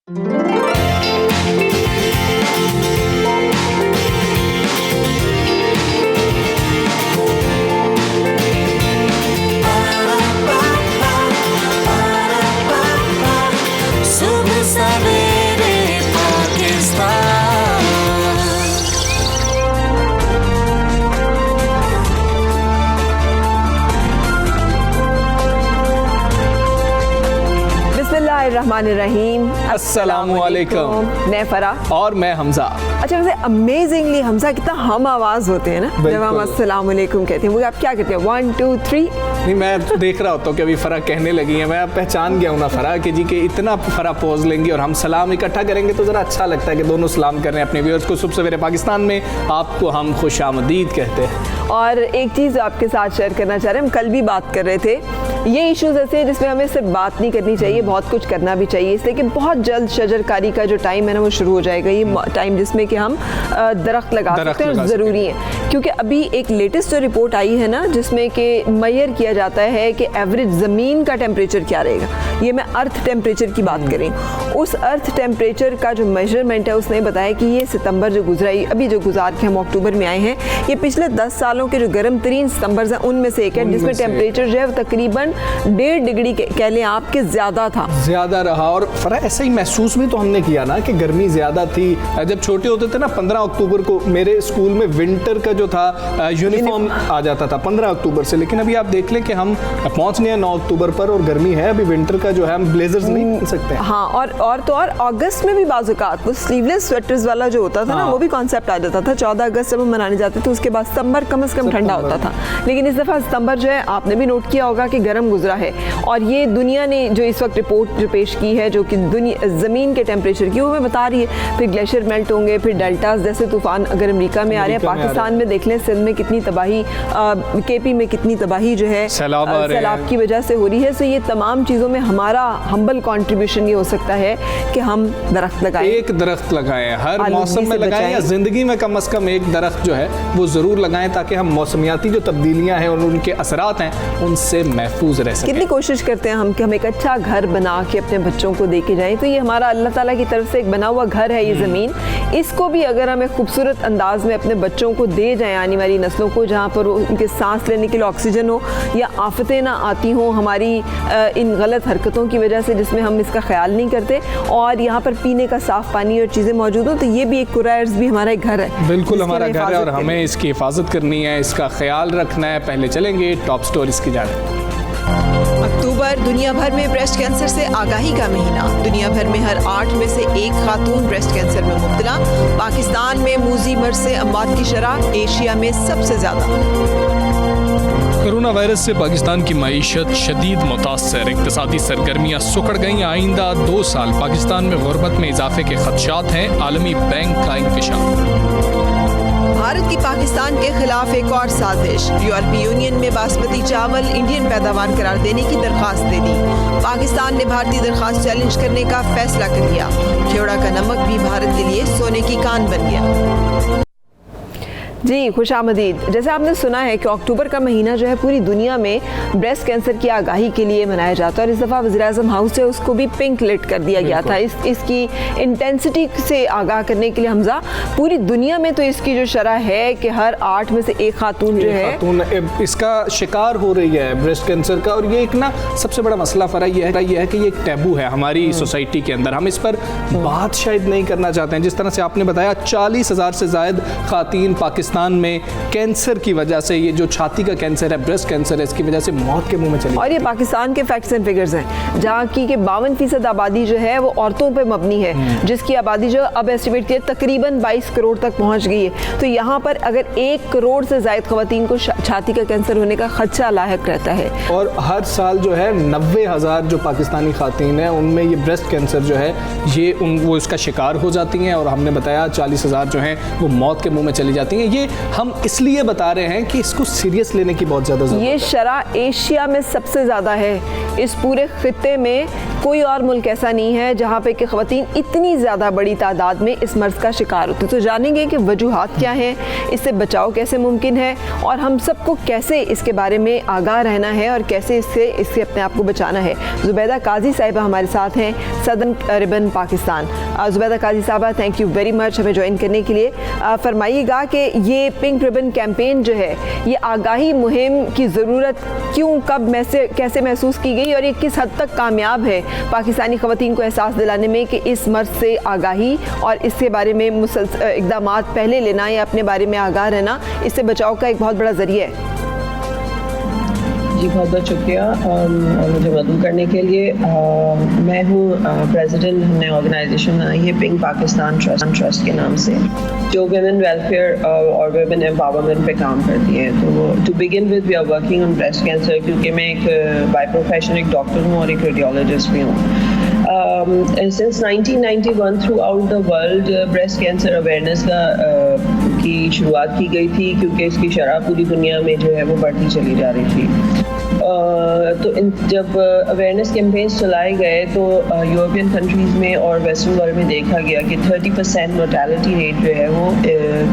बिस्मिल्लाहिर्रहमानिर्रहीम। अस्सलामुअलैकुम। मैं फरा और मैं हमजा। अच्छा, वैसे अमेजिंगली हमजा कितना हम आवाज़ होते हैं ना जब हम अस्सलामुअलैकुम कहते हैं। वो आप क्या कहते हैं? 1 2 3? नहीं, मैं देख रहा होता हूँ कि अभी फ़रा कहने लगी है। मैं पहचान गया हूँ ना फ़रा कि जी के इतना फ़रा पोज लेंगी और हम सलाम इकट्ठा करेंगे तो ज़रा अच्छा लगता है कि दोनों सलाम कर रहे हैं अपने व्यूअर्स को। सुबह सवेरे पाकिस्तान में आपको हम खुशामदीद कहते हैं। और एक चीज़ आपके साथ शेयर करना चाह रहे हैं, हम कल भी बात कर रहे थे, ये इश्यूज ऐसे हैं जिसमें हमें सिर्फ बात नहीं करनी चाहिए, बहुत कुछ करना भी चाहिए। इसलिए कि बहुत जल्द शजरकारी का जो टाइम है ना वो शुरू हो जाएगा। ये टाइम जिसमें कि हम दरख्त लगा सकते हैं और ज़रूरी है, क्योंकि अभी एक लेटेस्ट जो रिपोर्ट आई है ना जिसमें कि मेजर किया जाता है कि एवरेज ज़मीन का टेम्परेचर क्या रहेगा। ये मैं अर्थ टेम्परेचर की बात करें, उस अर्थ टेम्परेचर का जो मेजरमेंट है उसने बताया कि ये सितंबर जो गुजरा, अभी जो गुजार के हम अक्टूबर में आए हैं, ये पिछले 10 सालों के जो गर्म तरीन सितंबर हैं उनमें से एक है जिसमें टेम्परेचर जो है तकरीबन 1.5 डिग्री कह लें आपके ज़्यादा ज़्यादा रहा। और फरा ऐसा ही महसूस भी तो हमने किया ना कि गर्मी ज़्यादा थी। जब छोटे होते थे ना 15 अक्टूबर को मेरे स्कूल में विंटर का जो था यूनिफॉर्म आ जाता था 15 अक्टूबर से। लेकिन अभी आप देख लें कि हम पहुँचने हैं 9 अक्टूबर पर और गर्मी है। अभी विंटर का जो है हम ब्लेजर्स नहीं पहन सकते। हाँ, और अगस्त में भी बाज़ात वो स्लीवलेस स्वेटर्स वाला जो होता था ना वो भी कॉन्सेप्ट आ जाता था। 14 अगस्त जब हम मनाने जाते थे उसके बाद सितंबर कम से कम ठंडा होता था। लेकिन इस दफ़ा सितंबर जो है आपने भी नोट किया होगा कि गर्म गुजरा है। और ये दुनिया ने जो इस वक्त रिपोर्ट जो पेश की है जो कि ज़मीन के टेम्परेचर की वो हमें बता रही है। फिर ग्लेशियर मेल्ट होंगे, फिर डेल्टास जैसे तूफान अगर अमेरिका में आ रहे हैं, पाकिस्तान में देख लें सिंध में कितनी तबाही, केपी में कितनी तबाही जो है सैलाब की वजह से हो रही है। तो ये तमाम चीज़ों में हमारा हम्बल कॉन्ट्रीब्यूशन ये हो सकता है कि हम दरख्त लगाएं, एक दरख्त लगाएं, हर मौसम में लगाएं या ज़िंदगी में कम से कम एक दरख्त जो है वो ज़रूर लगाएं ताकि हम मौसमियाती जो तब्दीलियाँ हैं और उनके असरात हैं उनसे महफूज रह सकें। कितनी कोशिश करते हैं हम कि हम एक अच्छा घर बना के अपने बच्चों को दे के जाएँ। तो ये हमारा अल्लाह ताला की तरफ से एक बना हुआ घर है ये ज़मीन। इसको भी अगर हम एक खूबसूरत अंदाज में अपने बच्चों को दे जाएँ, आने वाली नस्लों को, जहाँ पर उनके सांस लेने के लिए ऑक्सीजन हो या आफतें ना आती हों हमारी इन गलत हरकतों की वजह से जिसमें हम इसका ख्याल नहीं करते, और यहाँ पर पीने का साफ़ पानी और चीज़ें मौजूद हो, तो ये भी एक कुरार्स भी हमारा एक घर है। बिल्कुल हमारा घर है और हमें इसकी हिफाजत करनी है, इसका ख्याल रखना है। पहले चलेंगे टॉप स्टोरीज की जानिब। अक्टूबर दुनिया भर में ब्रेस्ट कैंसर से आगाही का महीना। दुनिया भर में हर 8 में से एक खातून ब्रेस्ट कैंसर में मुब्तला। पाकिस्तान में मूजी मर्ज से अमवात की शरह एशिया में सबसे ज़्यादा। कोरोना वायरस से पाकिस्तान की मईशत शदीद मुतासर, इक़्तिसादी सरगर्मियाँ सुकड़ गईं। आइंदा 2 साल पाकिस्तान में गुर्बत में इजाफे के खदशात हैं। आलमी बैंक का इंकशाफ। भारत की पाकिस्तान के खिलाफ एक और साजिश। यूरोपीय यूनियन में बासमती चावल इंडियन पैदावार करार देने की दरख्वास्त दे दी। पाकिस्तान ने भारतीय दरख्वास्त चैलेंज करने का फैसला कर लिया। खेवड़ा का नमक भी भारत के लिए सोने की कान बन गया। जी खुशामदीद। जैसे आपने सुना है कि अक्टूबर का महीना जो है पूरी दुनिया में ब्रेस्ट कैंसर की आगाही के लिए मनाया जाता है और इस दफ़ा वज़ीर-ए-आज़म हाउस से उसको भी पिंक लिट कर दिया गया था इसकी इंटेंसिटी से आगाह करने के लिए। हमजा, पूरी दुनिया में तो इसकी जो शरह है कि हर 8 में से एक खातून जो है इसका शिकार हो रही है ब्रेस्ट कैंसर का। और ये एक ना सबसे बड़ा मसला फरा ये है कि ये एक टैबू है हमारी सोसाइटी के अंदर। हम इस पर बात शायद नहीं करना चाहते हैं। जिस तरह से आपने बताया 40,000 से ज़ायद खातीन पाकिस्तान में कैंसर की वजह से, ये जो छाती का कैंसर है, ब्रेस्ट कैंसर है, इसकी वजह से मौत के मुंह में चली। और ये पाकिस्तान के फैक्ट्स एंड फिगर्स हैं जहाँ की 52% आबादी जो है वो औरतों पे मबनी है, जिसकी आबादी जो अब एस्टिमेट की तकरीबन 22 करोड़ तक पहुँच गई है। तो यहाँ पर अगर 1 करोड़ से ज़ायद ख़वातीन को छाती का कैंसर होने का खदशा लाहिक रहता है। और हर साल जो है 90,000 जो पाकिस्तानी खातीन हैं उनमें ये ब्रेस्ट कैंसर जो है ये वो इसका शिकार हो जाती हैं। और हमने बताया 40,000 जो हैं वो मौत के मुँह में चली जाती हैं। ये हम इसलिए बता रहे हैं कि इसको सीरियस लेने की बहुत ज़्यादा ज़रूरत है। ये शरह एशिया में सबसे ज़्यादा है इस पूरे खित्ते में कोई और मुल्क ऐसा नहीं है जहाँ पे कि ख़वातीन इतनी ज़्यादा बड़ी तादाद में इस मर्ज़ का शिकार होते। तो जानेंगे कि वजूहात क्या हैं, इससे बचाव कैसे मुमकिन है और हम सबको कैसे इसके बारे में आगाह रहना है और कैसे इससे अपने आप को बचाना है। ज़ुबैदा काजी साहिबा हमारे साथ हैं, सदर्न रिबन पाकिस्तान। ज़ुबैदा काजी साहिबा, थैंक यू वेरी मच हमें ज्वाइन करने के लिए। फरमाइएगा कि ये पिंक रिबन कैंपेन जो है, ये आगाही मुहिम की ज़रूरत क्यों, कब, कैसे महसूस की गई और ये किस हद तक कामयाब है पाकिस्तानी ख़वातीन को एहसास दिलाने में कि इस मर्ज़ से आगाही और इसके बारे में मुसलसल इक़दामात पहले लेना या अपने बारे में आगाह रहना इससे बचाव का एक बहुत बड़ा ज़रिया है। जी बहुत बहुत शुक्रिया मुझे मदद करने के लिए। मैं हूँ प्रेसिडेंट, हमने ऑर्गेनाइजेशन बनाई है पिंक पाकिस्तान ट्रस्ट के नाम से, जो वुमेन वेलफेयर और वुमेन एम्पावरमेंट पे काम करती है। तो to begin with we are working on breast cancer, क्योंकि मैं एक बाय प्रोफेशन एक डॉक्टर हूँ और एक रेडियोलॉजिस्ट भी हूँ। Since 1991 throughout the world breast cancer awareness की शुरुआत की गई थी, क्योंकि इसकी शरह पूरी दुनिया में जो है वो बढ़ती चली जा रही थी। तो जब अवेयरनेस कैंपेन्स चलाए गए तो यूरोपियन कंट्रीज़ में और वेस्टर्न वर्ल्ड में देखा गया कि 30% मोर्टेलिटी रेट जो है वो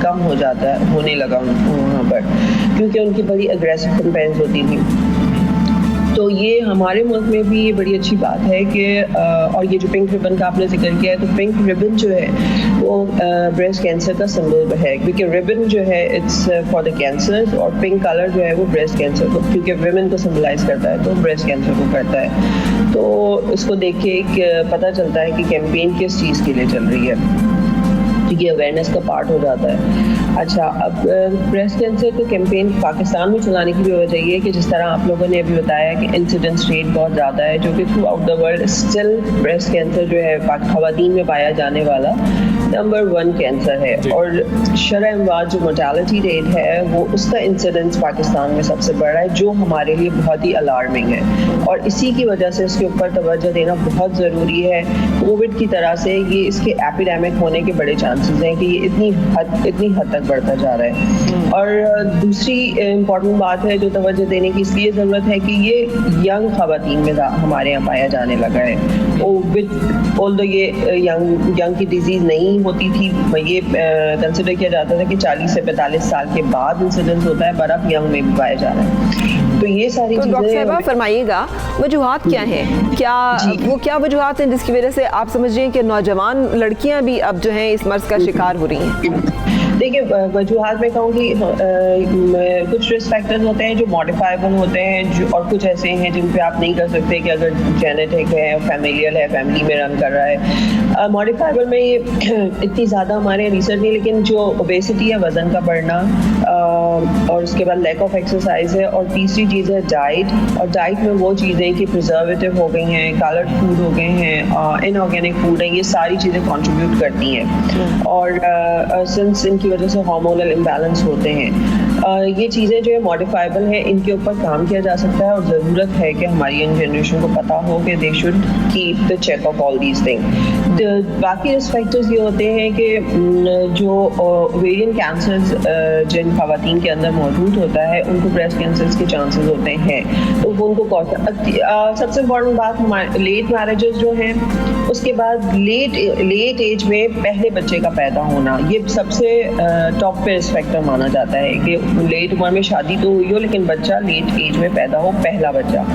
कम हो जाता है, होने लगा वहाँ पर, क्योंकि उनकी बड़ी अग्रेसिव कैंपेन्स होती थी। तो ये हमारे मुल्क में भी ये बड़ी अच्छी बात है कि और ये जो पिंक रिबन का आपने जिक्र किया है, तो पिंक रिबन जो है वो ब्रेस्ट कैंसर का सिंबल है, क्योंकि रिबन जो है इट्स फॉर द कैंसर और पिंक कलर जो है वो ब्रेस्ट कैंसर को, क्योंकि विमेन को सिंबलाइज करता है तो ब्रेस्ट कैंसर को करता है। तो इसको देख के एक पता चलता है कि कैंपेन किस चीज़ के लिए चल रही है, क्योंकि अवेयरनेस का पार्ट हो जाता है। अच्छा, अब ब्रेस्ट कैंसर का कैंपेन पाकिस्तान में चलाने की भी वजह ये है कि जिस तरह आप लोगों ने अभी बताया कि इंसिडेंस रेट बहुत ज़्यादा है, जो कि through out the world still breast cancer जो है ख़वातीन में पाया जाने वाला नंबर 1 कैंसर है, और शरह-ए-अमवात जो मोर्टेलिटी रेट है वो उसका इंसिडेंस पाकिस्तान में सबसे बड़ा है, जो हमारे लिए बहुत ही अलार्मिंग है। और इसी की वजह से इसके ऊपर तवज्जो देना बहुत ज़रूरी है। कोविड की तरह से ये इसके एपिडेमिक होने के बड़े चांसेस हैं कि ये इतनी हद तक बढ़ता जा रहा है। और दूसरी इम्पॉर्टेंट बात है जो तवज्जो देने की इसलिए ज़रूरत है कि ये यंग ख़वातीन में हमारे यहाँ पाया जाने लगा है। ऑल्दो ये यंग की डिजीज़ नहीं होती थी, ये कंसिडर किया जाता था कि 40 से 45 साल के बाद इंसिडेंस होता है, पर अब यंग में भी पाया जा रहा है। तो ये सारी चीज़ें। डॉक्टर साहिबा फरमाइएगा, वजूहात क्या हैं, क्या वजूहात हैं जिसकी वजह से आप समझ रहे हैं कि नौजवान लड़कियां भी अब जो हैं इस मर्ज़ का शिकार हो रही हैं? देखिए, वजूहात में कहूँगी कुछ रिस्क फैक्टर्स होते हैं जो मॉडिफाइबल होते हैं, और कुछ ऐसे हैं जिन पे आप नहीं कर सकते कि अगर जेनेटिक है, फैमिलियल है, फैमिली में रन कर रहा है। मॉडिफाइबल में ये इतनी ज़्यादा हमारे रिसर्च नहीं, लेकिन जो ओबेसिटी है, वज़न का बढ़ना, और उसके बाद लैक ऑफ एक्सरसाइज है, और तीसरी चीज़ है डाइट। और डाइट में वो चीज़ें कि प्रिजर्वेटिव हो गई हैं, कलर्ड फूड हो गए हैं, इनऑर्गेनिक फूड है, ये सारी चीज़ें कंट्रीब्यूट करती हैं, और सिंस इनकी वजह से हार्मोनल इम्बैलेंस होते हैं। ये चीज़ें जो है मॉडिफाइबल हैं, इनके ऊपर काम किया जा सकता है, और ज़रूरत है कि हमारी यंग जनरेशन को पता हो कि they should keep the check of all these thing. बाकी रिस्क फैक्टर्स ये होते हैं कि जो ओवेरियन कैंसर्स जिन ख़वातीन के अंदर मौजूद होता है, उनको ब्रेस्ट कैंसर्स के चांसेस होते हैं, तो उनको सबसे इम्पॉर्टेंट बात हमारे लेट मैरिजेस जो हैं, उसके बाद लेट एज में पहले बच्चे का पैदा होना, ये सबसे टॉप पे रिस्क फैक्टर माना जाता है कि लेट उम्र में शादी तो हुई हो लेकिन बच्चा लेट एज में पैदा हो, पहला बच्चा।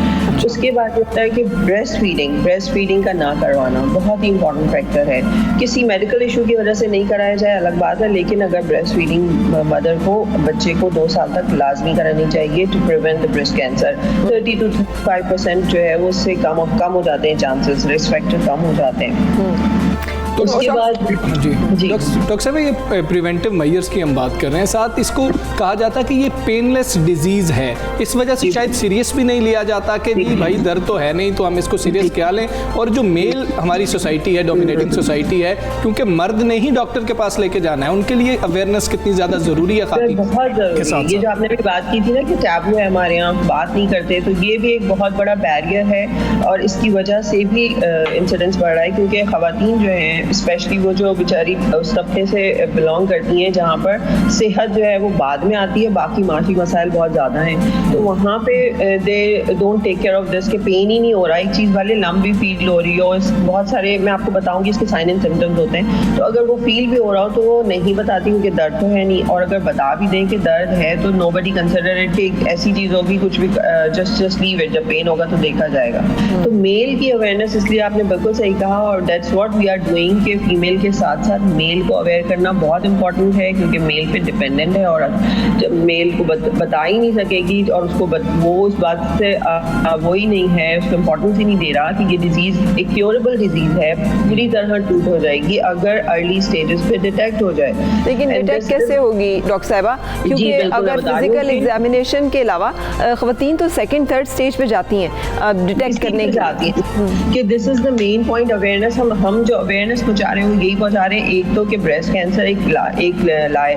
उसके बाद होता है कि ब्रेस्ट फीडिंग का ना करवाना बहुत ही इंपॉर्टेंट फैक्टर है। किसी मेडिकल इशू की वजह से नहीं कराया जाए अलग बात है, लेकिन अगर ब्रेस्ट फीडिंग मदर को बच्चे को 2 साल तक लाजमी करानी चाहिए to prevent the breast cancer. 30 to 35% जो है वो उससे कम हो जाते हैं चांसेस, रिस्क फैक्टर कम हो जाते हैं। उसके बाद डॉक्टर साहब, ये प्रिवेंटिव मेजर्स की हम बात कर रहे हैं, साथ इसको कहा जाता है कि ये पेनलेस डिजीज़ है, इस वजह से शायद सीरियस भी नहीं लिया जाता कि नहीं भाई दर्द तो है नहीं तो हम इसको सीरियस क्या लें। और जो मेल हमारी सोसाइटी है, डोमिनेटिंग सोसाइटी है, क्योंकि मर्द ने ही डॉक्टर के पास लेके जाना है, उनके लिए अवेयरनेस कितनी ज़्यादा ज़रूरी है? बहुत ज़रूरी। ये जो आपने भी बात की थी ना कि टैबू है, हमारे यहाँ बात नहीं करते, तो ये भी एक बहुत बड़ा बैरियर है, और इसकी वजह से भी इंसिडेंस बढ़ रहा है, क्योंकि ख़वातीन जो हैं स्पेशली वो जो बेचारी उस तबके से बिलोंग करती हैं जहाँ पर सेहत जो है वो बाद में आती है, बाकी माशी मसाइल बहुत ज़्यादा हैं, तो वहाँ पे they don't take care of this कि पेन ही नहीं हो रहा, एक चीज़ वाले लंब भी फील हो रही हो, बहुत सारे मैं आपको बताऊँगी इसके साइन एंड सिम्टम्स होते हैं। तो अगर वो फील भी हो रहा हो तो वो नहीं बताती कि दर्द तो है नहीं, और अगर बता भी दें कि दर्द है तो नोबडी कंसिडर इट कि ऐसी चीज़ होगी कुछ भी, जस्ट लीव इट, जब पेन होगा तो देखा जाएगा। तो मेल की अवेयरनेस, इसलिए आपने बिल्कुल सही कहा, और that's what we are doing कि फीमेल के साथ साथ मेल को अवेयर करना बहुत इंपॉर्टेंट है, क्योंकि मेल पे डिपेंडेंट है औरत। जब मेल को बता ही नहीं सकेगी और उसको वो उस बात से वो ही नहीं है, उसको इम्पोर्टेंस ही नहीं दे रहा कि ये डिजीज़ एक क्योरेबल डिजीज़ है, पूरी तरह ट्रीट हो जाएगी अगर अर्ली स्टेजेस पे डिटेक्ट हो जाए। लेकिन डिटेक्ट कैसे होगी डॉक्टर साहिबा, क्योंकि अगर फिजिकल एग्जामिनेशन के अलावा ख़वातीन तो सेकंड थर्ड स्टेज पे जाती हैं डिटेक्ट करने की जाती हैं कि this is the main point awareness. हम जो अवेयरनेस पहुँचा रहे हैं वो यही पहुँचा रहे हैं, एक तो कि ब्रेस्ट कैंसर एक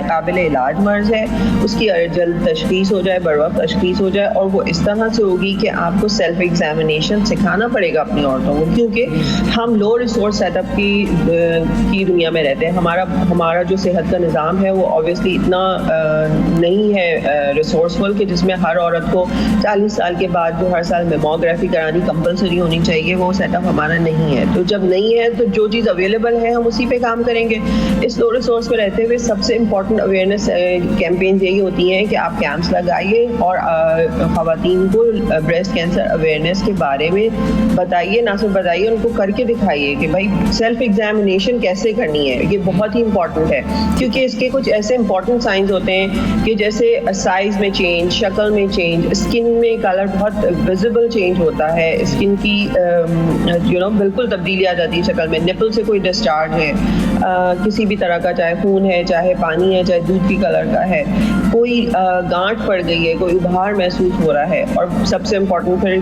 काबिल इलाज मर्ज है, उसकी जल्द तशखीस हो जाए, बर वक्त तशखीस हो जाए, और वो इस तरह से होगी कि आपको सेल्फ एग्जामिनेशन सिखाना पड़ेगा अपनी औरतों को, क्योंकि हम लो रिसोर्स सेटअप की दुनिया में रहते हैं। हमारा जो सेहत का निज़ाम है वो ऑब्वियसली इतना नहीं है रिसोर्सफुल कि जिसमें हर औरत को 40 साल के बाद जो हर साल मेमोग्राफी करानी कंपलसरी होनी चाहिए, वो सेटअप हमारा नहीं है। तो जब नहीं है तो जो चीज़ अवेलेबल है हम उसी पे काम करेंगे। इस लो रिसोर्स पे रहते हुए सबसे इम्पोर्टेंट अवेयरनेस कैंपेन यही होती हैं कि आप कैंप्स लगाइए और ख़वातीन को ब्रेस्ट कैंसर अवेयरनेस के बारे में बताइए, ना सिर्फ बताइए, उनको करके दिखाइए कि भाई सेल्फ एग्जामिनेशन कैसे करनी है। ये बहुत ही इंपॉर्टेंट है, क्योंकि इसके कुछ ऐसे इंपॉर्टेंट साइंस होते हैं कि जैसे साइज में चेंज, शक्ल में चेंज, स्किन में कलर बहुत विजिबल चेंज होता है, स्किन की बिल्कुल तब्दीली आ जाती है शक्ल में, निपल से कोई डिस्चार्ज है किसी भी तरह का, चाहे खून है, चाहे पानी है, चाहे दूध की कलर का है, कोई गांठ पड़ गई है, कोई उभार महसूस हो रहा है, और सबसे इम्पोर्टेंट फिर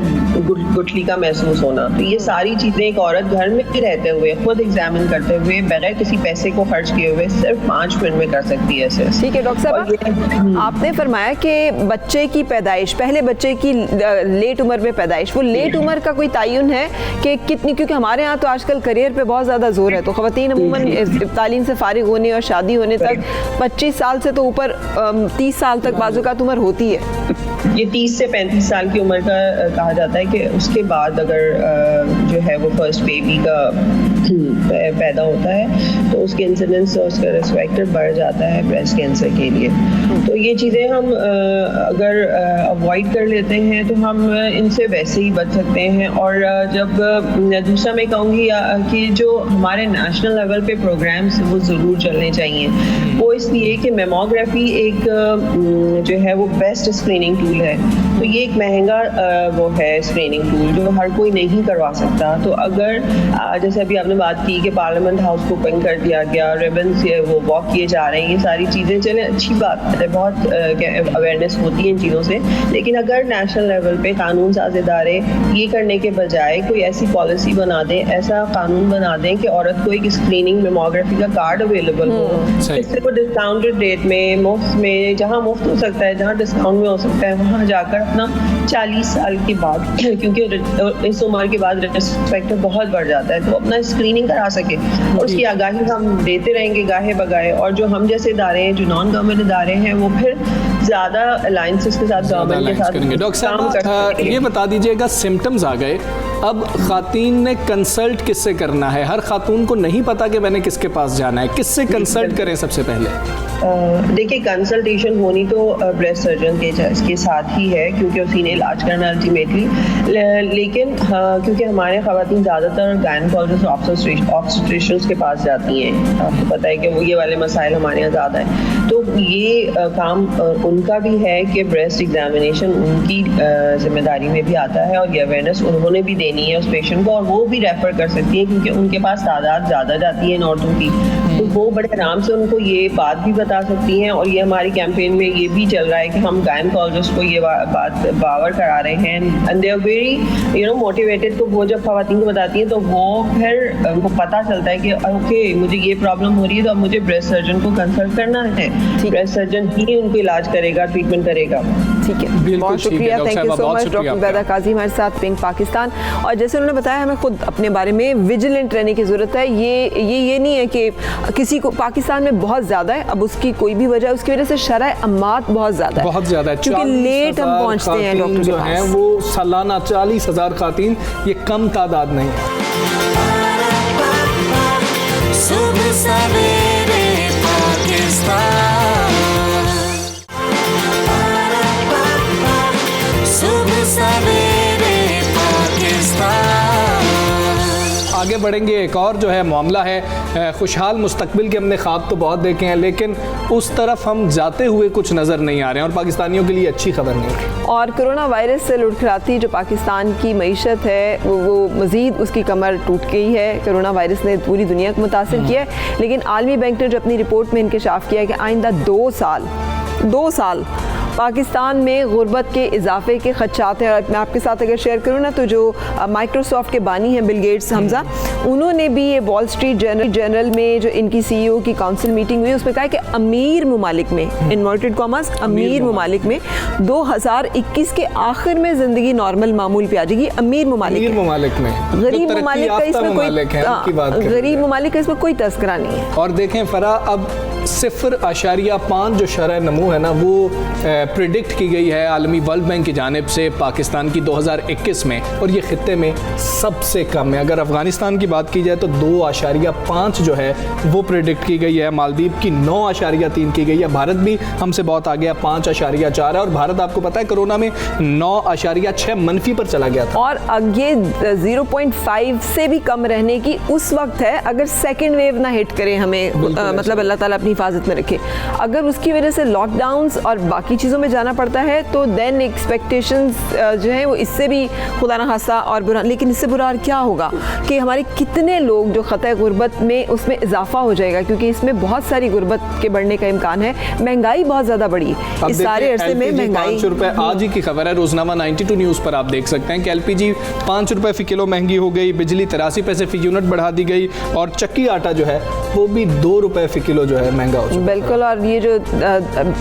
गुठली का महसूस होना। तो ये सारी चीज़ें एक औरत घर में रहते हुए खुद एग्जामिन करते हुए बगैर किसी पैसे को खर्च किए हुए सिर्फ 5 मिनट में कर सकती है इसे। ठीक है डॉक्टर साहब, आपने फरमाया कि बच्चे की पैदाइश, पहले बच्चे की लेट उम्र में पैदाइश, वो लेट उम्र का कोई तयन है कि कितनी, क्योंकि हमारे यहाँ तो आजकल करियर पे बहुत ज़्यादा जोर है, तो ख़वातीन अमूमन तालीम से फारिग होने और शादी होने तक 25 साल से तो ऊपर 30 साल तक बाज़-औक़ात उम्र होती है। ये 30 से 35 साल की उम्र का कहा जाता है कि उसके बाद अगर जो है वो फर्स्ट बेबी का पैदा होता है तो उसके इंसिडेंस और उसका रिस्क फैक्टर बढ़ जाता है ब्रेस्ट कैंसर के लिए। तो ये चीज़ें हम अगर अवॉइड कर लेते हैं तो हम इनसे वैसे ही बच सकते हैं। और जब दूसरा मैं कहूँगी कि जो हमारे नेशनल लेवल पे प्रोग्राम्स वो ज़रूर चलने चाहिए, वो इसलिए कि मेमोग्राफी एक जो है वो बेस्ट स्क्रीनिंग टूल है। तो ये एक महंगा वो है स्क्रीनिंग टूल जो हर कोई नहीं करवा सकता। तो अगर जैसे अभी आपने बात की कि पार्लियामेंट हाउस को ओपन कर दिया गया, रिबन से वो वॉक किए जा रहे हैं, ये सारी चीज़ें चले अच्छी बात है, बहुत अवेयरनेस होती है इन चीज़ों से। लेकिन अगर नेशनल लेवल पे कानून साज़ इदारे ये करने के बजाय कोई ऐसी पॉलिसी बना दें, ऐसा कानून बना दें कि औरत को एक स्क्रीनिंग मेमोग्राफी का कार्ड अवेलेबल हो, इससे वो डिस्काउंटेड रेट में, मुफ्त में, जहाँ मुफ्त हो सकता है, जहाँ डिस्काउंट में हो सकता है, वहाँ जाकर अपना 40 साल के बाद, क्योंकि इस उम्र के बाद रिस्क फैक्टर बहुत बढ़ जाता है, तो अपना स्क्रीनिंग करा सके और उसकी आगाही हम देते रहेंगे गाहे बगाहे। और जो हम जैसे इदारे हैं, जो नॉन गवर्नमेंट इदारे हैं, वो फिर ज़्यादा अलायंसेस के साथ गवर्नमेंट के साथ डॉक्टर साहब ये बता दीजिएगा, सिम्टम्स आ गए, अब खातून ने कंसल्ट किससे करना है? हर खातून को नहीं पता कि मैंने किसके पास जाना है, किससे कंसल्ट करें सबसे पहले? देखिए, कंसल्टेशन होनी तो ब्रेस्ट सर्जन के साथ ही है, क्योंकि उसी ने इलाज करना अल्टीमेटली। लेकिन क्योंकि हमारे ख़वातीन ज़्यादातर गायनेकोलॉजिस्ट ऑब्स्टेट्रिशियंस के पास जाती हैं, आपको पता है कि वो ये वाले मसाइल हमारे यहाँ ज़्यादा हैं, तो ये काम उनका भी है कि ब्रेस्ट एग्जामिनेशन उनकी जिम्मेदारी में भी आता है, और ये अवेयरनेस उन्होंने भी देनी है उस पेशेंट को, और वो भी रेफ़र कर सकती है क्योंकि उनके पास तादाद ज़्यादा जाती है इन औरतों की, तो वो बड़े आराम से उनको ये बात भी बता सकती हैं। और ये हमारी कैंपेन में ये भी चल रहा है कि हम गायनेकोलॉजिस्ट को ये बात बावर करा रहे हैं, and they are very motivated. तो वो जब ख़वातीन को बताती हैं तो वो फिर उनको पता चलता है कि ओके मुझे ये प्रॉब्लम हो रही है, तो अब मुझे ब्रेस्ट सर्जन को कंसल्ट करना है, ब्रेस्ट सर्जन ही उनको इलाज करेगा, ट्रीटमेंट करेगा। ठीक है, बिल्कुल बहुत ठीक है, शुक्रिया, डॉक्टर थैंक यू साहबा, सो बहुत मच शुक्रिया डॉक्टर आपका। बैदा काजी हमारे साथ पिंक पाकिस्तान। और जैसे उन्होंने बताया हमें खुद अपने बारे में विजिलेंट रहने की ज़रूरत है। ये नहीं है कि किसी को पाकिस्तान में बहुत ज़्यादा है, अब उसकी कोई भी वजह, उसकी वजह से शरह अम्मात बहुत ज़्यादा है, बहुत ज़्यादा है। क्योंकि लेट हम पहुँचते हैं डॉक्टर जो के है पास। वो सालाना 40,000 खातीन, ये कम तादाद नहीं है। सुबह सवेरे पाकिस्तान, सुबह सवेरे पाकिस्तान। आगे बढ़ेंगे, एक और जो है मामला है खुशहाल मुस्तकबिल के। हमने ख्वाब तो बहुत देखे हैं, लेकिन उस तरफ हम जाते हुए कुछ नज़र नहीं आ रहे हैं, और पाकिस्तानियों के लिए अच्छी खबर नहीं है। और कोरोना वायरस से लुढ़खराती जो पाकिस्तान की मईशत है वो मज़ीद उसकी कमर टूट गई है। कोरोना वायरस ने पूरी दुनिया को मुतासिर किया है, लेकिन आलमी बैंक ने जो अपनी रिपोर्ट में इंकशाफ किया है कि आइंदा 2 साल पाकिस्तान में गुर्बत के इजाफे के खदशात हैं। और मैं आपके साथ अगर शेयर करूँ ना, तो जो माइक्रोसॉफ्ट के बानी हैं बिल गेट्स हमजा, उन्होंने भी ये वॉल स्ट्रीट जर्नल में जो इनकी CEO की काउंसिल मीटिंग हुई उसमें कहा कि अमीर ममालिक में, इन्वर्टेड कॉमर्स, अमीर ममालिक में 2021 के आखिर में ज़िंदगी नॉर्मल मामूल पे आ जाएगी। अमीर ममालिक में, गरीब ममालिक का इसमें कोई, गरीब ममालिक का इसमें कोई तस्करा नहीं है। और देखें फरा, अब 0.5 जो शरह नमू है ना, वो प्रिडिक्ट की गई है आलमी वर्ल्ड बैंक की जानिब से पाकिस्तान की 2021 में, और ये खित्ते में सबसे कम है। अगर अफगानिस्तान की बात की जाए तो 2.5 जो है वो प्रिडिक्ट की गई है, मालदीव की 9.3 की गई है, भारत भी हमसे बहुत आगे है, 5.4 है, और भारत आपको पता है कोरोना में 9.6 मनफी पर चला गया था। और ये 0.5 से भी कम रहने की उस वक्त है अगर सेकेंड वेव ना हिट करे हमें, मतलब अल्लाह ताला अपनी हिफाजत में रखे। अगर उसकी वजह से लॉकडाउन्स और बाकी चीज़ों में जाना पड़ता है तो देन एक्सपेक्टेशंस जो है वो इससे भी खुदा न खास्ता और बुरा, लेकिन इससे बुरा और क्या होगा कि हमारे कितने लोग जो ख़तः गुर्बत में उसमें इजाफा हो जाएगा, क्योंकि इसमें बहुत सारी गुर्बत के बढ़ने का इम्कान है। महंगाई बहुत ज़्यादा बढ़ी इस सारे अरसे में। महंगाई 5 रुपये आज ही की खबर है, रोजनामा 92 न्यूज़ पर आप देख सकते हैं कि LPG 5 रुपये फ़ी किलो महंगी हो गई, बिजली 83 पैसे फ़ी यूनिट बढ़ा दी गई, और चक्की आटा जो है वो भी 2 रुपये फ़ी किलो जो है महंगा हो चुका है। बिल्कुल, और ये जो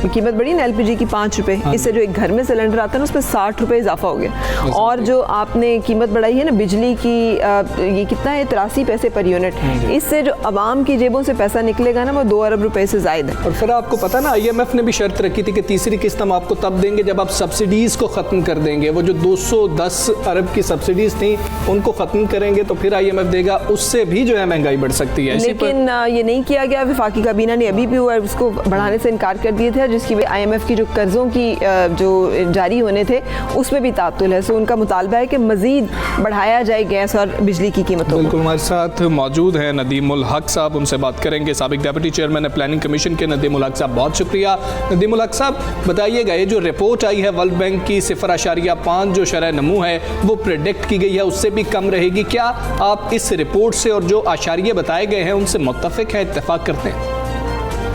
कीमत बढ़ी ना LPG की 5 रुपये, इससे जो एक घर में सिलेंडर आता है ना उस पर 60 रुपये इजाफा हो गया। और जो आपने कीमत बढ़ाई है ना बिजली की, ये कितना है, 83 पैसे पर यूनिट, इससे जो आवाम की जेबों से पैसा निकलेगा ना वो 2 अरब रुपए से ज़ायद है। और फिर आपको पता ना IMF ने भी शर्त रखी थी कि तीसरी किस्त हम आपको तब देंगे जब आप सब्सिडीज़ को ख़त्म कर देंगे। वो जो 210 अरब की सब्सिडीज़ थी उनको ख़त्म करेंगे तो फिर IMF देगा, उससे भी जो है महंगाई बढ़ सकती है। लेकिन ये नहीं किया गया। वफाकी काबीना ने अभी भी उसको बढ़ाने से इनकार कर दिए थे, जिसकी वजह IMF की जो कर्ज़ों की जो जारी होने थे उसमें भी तातुल है। सो उनका मुतालबा है कि मज़ीद बढ़ाया जाए गैस और बिजली की कीमतों को। बिल्कुल, हमारे साथ मौजूद हैं नदीमुल हक साहब, उनसे बात करेंगे। साबिक डिप्टी चेयरमैन है प्लानिंग कमीशन के नदीमुल हक साहब, बहुत शुक्रिया। नदीमुल हक साहब, बताइएगा ये जो रिपोर्ट आई है वर्ल्ड बैंक की 0.5 जो शरह नमू है वो प्रेडिक्ट की गई है, उससे भी कम रहेगी। क्या आप इस रिपोर्ट से और जो आशारिये बताए गए हैं उनसे मुत्तफिक हैं, इत्तेफाक करते हैं?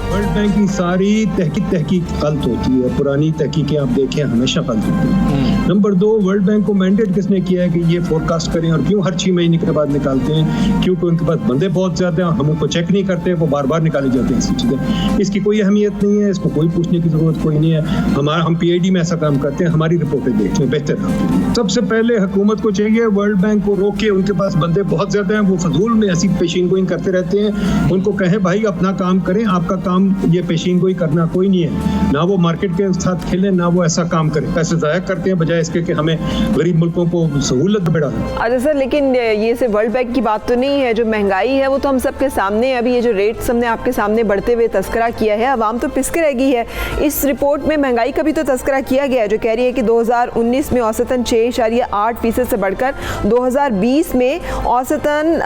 वर्ल्ड बैंक की सारी तहकीक गलत होती है। पुरानी तहकीकें आप देखें हमेशा गलत होती है। नंबर 2, वर्ल्ड बैंक को मैंडेट किसने किया है कि ये फोरकास्ट करें, और क्यों हर 6 महीने के बाद निकालते हैं? क्योंकि उनके पास बंदे बहुत ज़्यादा हैं, हम उनको चेक नहीं करते, वो बार बार निकाले जाते हैं ऐसी चीज़ें। इसकी कोई अहमियत नहीं है, इसको कोई पूछने की ज़रूरत कोई नहीं है। हम PID में ऐसा काम करते हैं, हमारी रिपोर्टें देखें, बेहतर है। सबसे पहले हुकूमत को चाहिए वर्ल्ड बैंक को रोके, उनके पास बंदे बहुत ज़्यादा हैं, वो फजूल में ऐसी पेशीन गोई करते रहते हैं। उनको कहें भाई अपना काम करें, आपका काम ये पेशीन गोई करना कोई नहीं है। ना वो मार्केट के साथ खेलें, ना वो ऐसा काम करें। पैसे ज़ाया करते हैं बजाय इसके कि हमें गरीब मुल्कों को सहूलत बढ़ाएं। अच्छा सर, लेकिन ये सिर्फ वर्ल्ड बैंक की बात तो नहीं है। जो महंगाई है वो तो हम सबके सामने है। अभी ये जो रेट्स हमने आपके सामने बढ़ते हुए तस्करा किया है, आवाम तो पिस के रह गई है। इस रिपोर्ट में महंगाई का भी तो तस्करा किया गया है, जो कह रही है कि 2019 में औसतन 6.8% से बढ़कर 2020 में औसतन